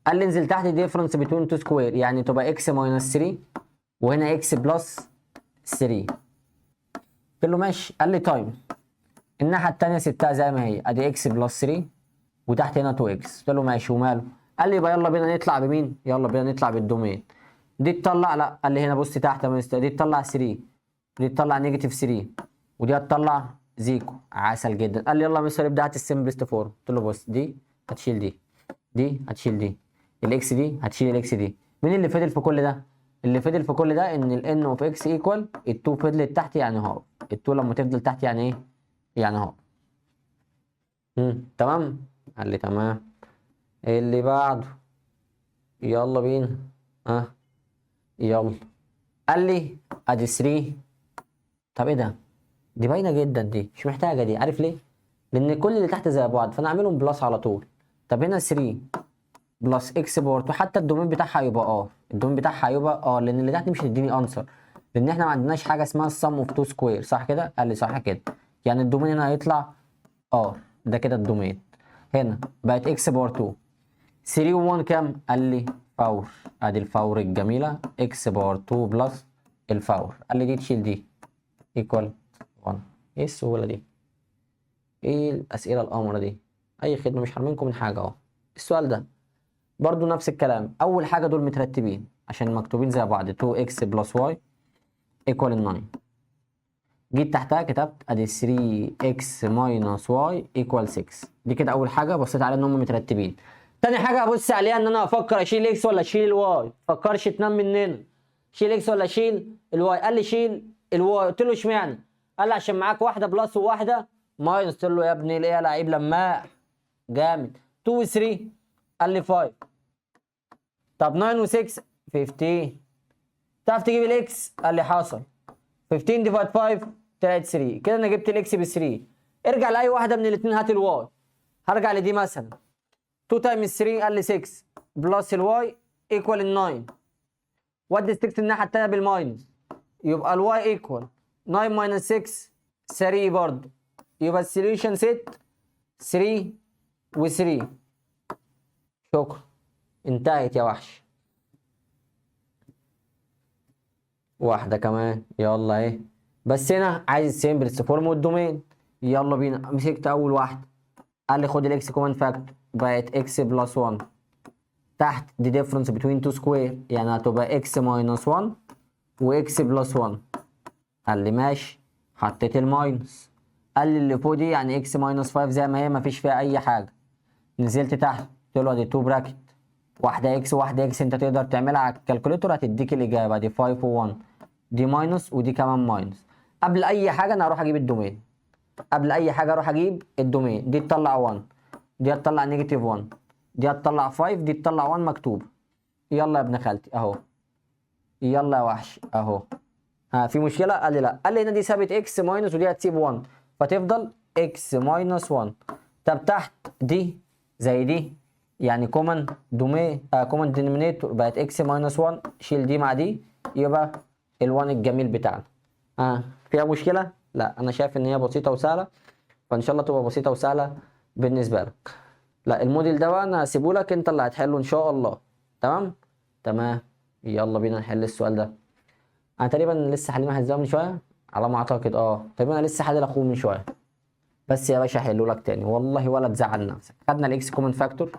Speaker 1: قال لي انزل تحت ديفرنس بين 2 سكوير، يعني تبقى اكس ماينس 3 وهنا اكس بلس 3. قلت له ماشي. قال لي تايم الناحيه الثانيه سبتها زي ما هي، ادي اكس بلس 3 وتحت هنا 2 اكس. قلت له ماشي وماله. قال لي يبقى يلا بينا نطلع بمين؟ يلا بينا نطلع بالدومين. دي تطلع، لا قال لي هنا بص تحت دي تطلع 3 ودي تطلع نيجاتيف 3 ودي هتطلع زيكو. عسل جدا. قال لي يلا يا مستر ابدا هات السمبلست فورم. قلت له بص دي هتشيل دي، دي هتشيل دي، الاكس دي هتشيل الاكس دي. مين اللي فضل في كل ده؟ اللي فضل في كل ده ان الان اوف اكس ايكوال ال2 فضلت تحت، يعني هاف. ال2 لما تفضل تحت يعني ايه؟ يعني هاف. تمام. قال لي تمام. اللي بعده يلا بينا. يلا. قال لي ادي 3. طب ايه ده؟ دي باينه جدا، دي مش محتاجه دي. عارف ليه؟ لان كل اللي تحت زي بعض فانا اعملهم بلس على طول. طب هنا 3 بلس اكس باور 2، حتى الدومين بتاعها هيبقى الدومين بتاعها هيبقى لان اللي تحت مش هتديني انسر، لان احنا ما عندناش حاجه اسمها السم اوف 2 سكوير، صح كده؟ قال لي صح كده. يعني الدومين هنا هيطلع ده كده الدومين. هنا بقت اكس باور 2. 3 و1 كام؟ قال لي فور. ادي الفور الجميله اكس باور 2 بلس الفور. قال لي دي تشيل دي ايكوال 1. ايه السهوله دي؟ ايه الاسئله القمره دي؟ اي خدمه، مش حارمينكم من حاجه اهو. السؤال ده برضو نفس الكلام. اول حاجه دول مترتبين عشان مكتوبين زي بعض 2x بلس y ايكوال 9. جيت تحتها كتبت ادي 3x ماينس y ايكوال 6. دي كده اول حاجه بصيت عليها ان هم مترتبين. تاني حاجه ابص عليها ان انا افكر اشيل x ولا اشيل الواي. فكرش تنام مننا. شيل x ولا اشيل الواي؟ قال لي شيل الواي. قلت له اشمعنى؟ قال لي عشان معاك واحده بلس وواحده ماينس. قلت له يا ابني ايه يا لعيب لماح جامد. 2 و 3 قال لي 5. طب 9 و 6 15. تعرف تجيب الاكس؟ قال لي حصل. 15 ديفايد 5 طلعت 3. كده انا جبت الاكس ب 3. ارجع لاي واحده من الاثنين هات الواي. هرجع لدي مثلا 2 تايمز 3 قال لي 6 بلس الواي ايكوال 9. ودي 6 الناحيه الثانيه بالماينس يبقى الواي ايكوال 9 ماينس 6 3 برضه. يبقى السوليوشن ست 3 و 3. شكرا انتهت يا وحش. واحدة كمان يلا اهي. بس هنا عايز السمبلست فورم والدومين. يلا بينا. مسكت أول واحدة قال لي خد الإكس كومن فاكتور بقت إكس بلس 1. تحت دي ديفرنس بتوين 2 سكوير يعني هتبقى إكس ماينس 1 وإكس بلس 1. قال لي ماشي. حطيت الماينس. قال لي اللي فوق دي يعني إكس ماينس 5 زي ما هي مفيش فيها أي حاجة. نزلت تحت قلت له ادي 2 براكت واحدة إكس وواحدة إكس أنت تقدر تعملها على الكالكوليتور هتديك الإجابة. دي 5 و1 دي ماينس ودي كمان ماينس. قبل اي حاجه انا هروح اجيب الدومين. قبل اي حاجه اروح اجيب الدومين. دي تطلع 1 دي هتطلع نيجاتيف 1 دي هتطلع 5 دي تطلع 1 مكتوب. يلا يا ابن خالتي اهو. يلا يا وحش اهو. في مشكله؟ قال لي لا. قال لي هنا دي ثابت اكس ماينس ودي هتسيب 1 فتفضل اكس ماينس 1. طب تحت دي زي دي يعني كومن دومين كومن دينومينيتور بقت اكس ماينس 1. شيل دي مع دي يبقى ال1 الجميل بتاعنا. فيها مشكله؟ لا انا شايف ان هي بسيطه وسهله، فان شاء الله تبقى بسيطه وسهله بالنسبه لك. لا الموديل ده بقى انا هسيبه لك انت اللي هتحله ان شاء الله. تمام تمام. يلا بينا نحل السؤال ده. انا تقريبا لسه حالين واحد من شويه على ما اعتقد. تقريبا انا لسه حالل اخوه من شويه. بس يا باشا احله لك تاني والله ولا تزعل نفسك. خدنا الاكس كومن فاكتور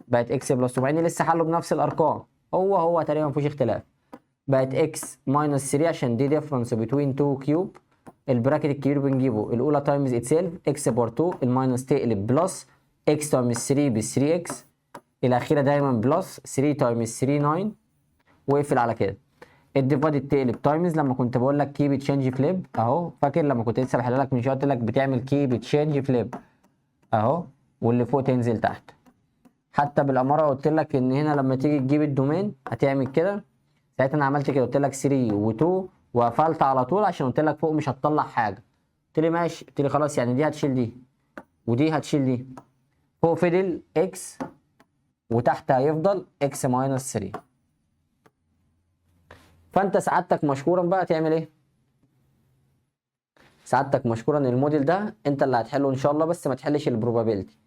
Speaker 1: بقت اكس بلس 2 مع اني لسه حله بنفس الارقام. هو تقريبا مفيش اختلاف. بقت اكس ماينس 3 عشان دي ديفرنس بين 2 كيوب. البراكت الكبير بنجيبه الاولى تايمز اتسيلف اكس بار 2 الماينس تقلب بلس اكس تايمز 3 ب 3 اكس الاخيره دايما بلس 3 تايمز 3 9 واقفل على كده. الديفايد تقلب تايمز لما كنت بقول لك كيب تشينج فليب اهو. فاكر لما كنت لسه بحلها لك من شويه قلت لك بتعمل كيب تشينج فليب اهو واللي فوق تنزل تحت. حتى بالاماره قلت لك ان هنا لما تيجي تجيب الدومين هتعمل كده. ساعتها انا عملت كده قلت لك 3 و2 وقفلت على طول عشان قلت لك فوق مش هتطلع حاجه. قلت لي ماشي، قلت لي خلاص يعني دي هتشيل دي ودي هتشيل دي، فوق فضل اكس وتحت هيفضل اكس ماينس 3. فانت سعادتك مشكورا بقى تعمل ايه؟ سعادتك مشكورا الموديل ده انت اللي هتحله ان شاء الله، بس ما تحلش البروبابيلتي،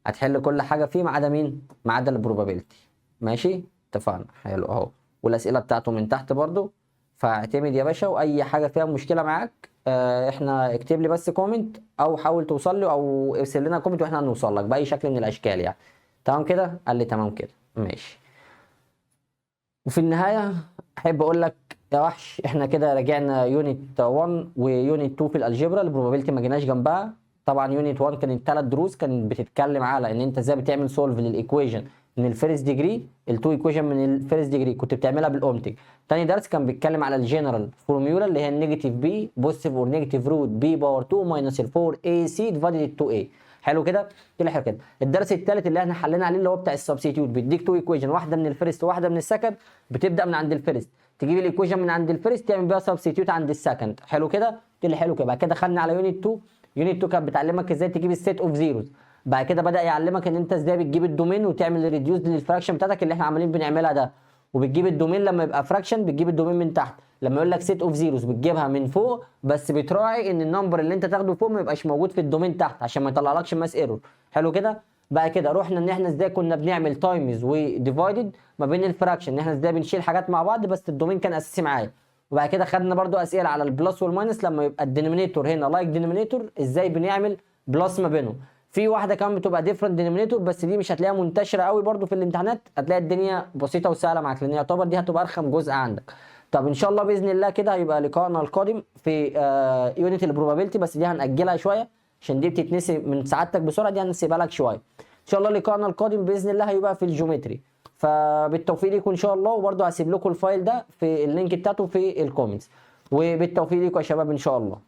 Speaker 1: هتحل كل حاجه فيه ما عدا مين؟ ما عدا البروبابيلتي. ماشي اتفقنا؟ حلو اهو، والاسئله بتاعته من تحت برضو، فاعتمد يا باشا. واي حاجه فيها مشكله معاك احنا اكتب لي بس كومنت، او حاول توصل لي، او ارسل لنا كومنت واحنا هنوصل لك باي شكل من الاشكال يعني. تمام كده؟ قال لي تمام كده ماشي. وفي النهايه احب اقول لك يا وحش، احنا كده راجعنا يونت 1 ويونت 2 في الالجبرا، البروبابيلتي ما جيناش جنبها. طبعا يونت 1 كانت 3 دروس، كانت بتتكلم على ان انت ازاي بتعمل سولف للايكويشن من الفيرست ديجري، التو ايكويشن من الفيرست ديجري كنت بتعملها بالاومتك. تاني درس كان بيتكلم على الجنرال فورميولا اللي هي النيجاتيف بي بوزيتيف اور نيجاتيف روت بي باور 2 ماينس ال 4 اي سي ديفايدد 2 اي. حلو كده؟ كده حلو كده. الدرس الثالث اللي احنا حلينا عليه اللي هو بتاع السبستيتيوت، بيديك تو ايكويشن، واحده من الفيرست وواحده من السكند، بتبدا من عند الفيرست تجيب الايكويشن من عند الفيرست تعمل بيها سبستيتيوت عند السكند. حلو كده؟ كده حلو كده. بعد كده دخلنا على يونت 2. يونت 2 كانت بتعلمك ازاي تجيب السيت اوف زيروز. بعد كده بدا يعلمك ان انت ازاي بتجيب الدومين وتعمل الريديوس للفراكشن بتاعتك اللي احنا عمالين بنعملها ده. وبتجيب الدومين لما يبقى فراكشن بتجيب الدومين من تحت، لما يقول لك سيت اوف زيروز بتجيبها من فوق، بس بتراعي ان النمبر اللي انت تاخده فوق ما يبقاش موجود في الدومين تحت عشان ما يطلعلكش ماس ايرور. حلو كده؟ بعد كده رحنا ان احنا ازاي كنا بنعمل تايمز وديفايدد ما بين الفراكشن، ان احنا ازاي بنشيل حاجات مع بعض بس الدومين كان اساسي معايا. وبعد كده خدنا برضو اسئله على البلس والماينس لما يبقى الدينومينيتور هنا لايك دينومينيتور ازاي بنعمل بلس ما بينهم. في واحده كمان بتبقى ديفرنت دينومينيتور بس دي مش هتلاقيها منتشره قوي برضو في الامتحانات، هتلاقي الدنيا بسيطه وسهله معاك لان يعتبر دي هتبقى ارخم جزء عندك. طب ان شاء الله باذن الله كده هيبقى لقائنا القادم في يونت البروبابيلتي، بس دي هنأجلها شويه عشان دي بتتنسي من سعادتك بسرعه، دي هنسيبها لك شويه. ان شاء الله لقائنا القادم باذن الله هيبقى في الجيومتري، فبالتوفيق ليكم ان شاء الله. وبرضه هسيب لكم الفايل ده في اللينك بتاعته في الكومنتس، وبالتوفيق ليكم يا شباب ان شاء الله.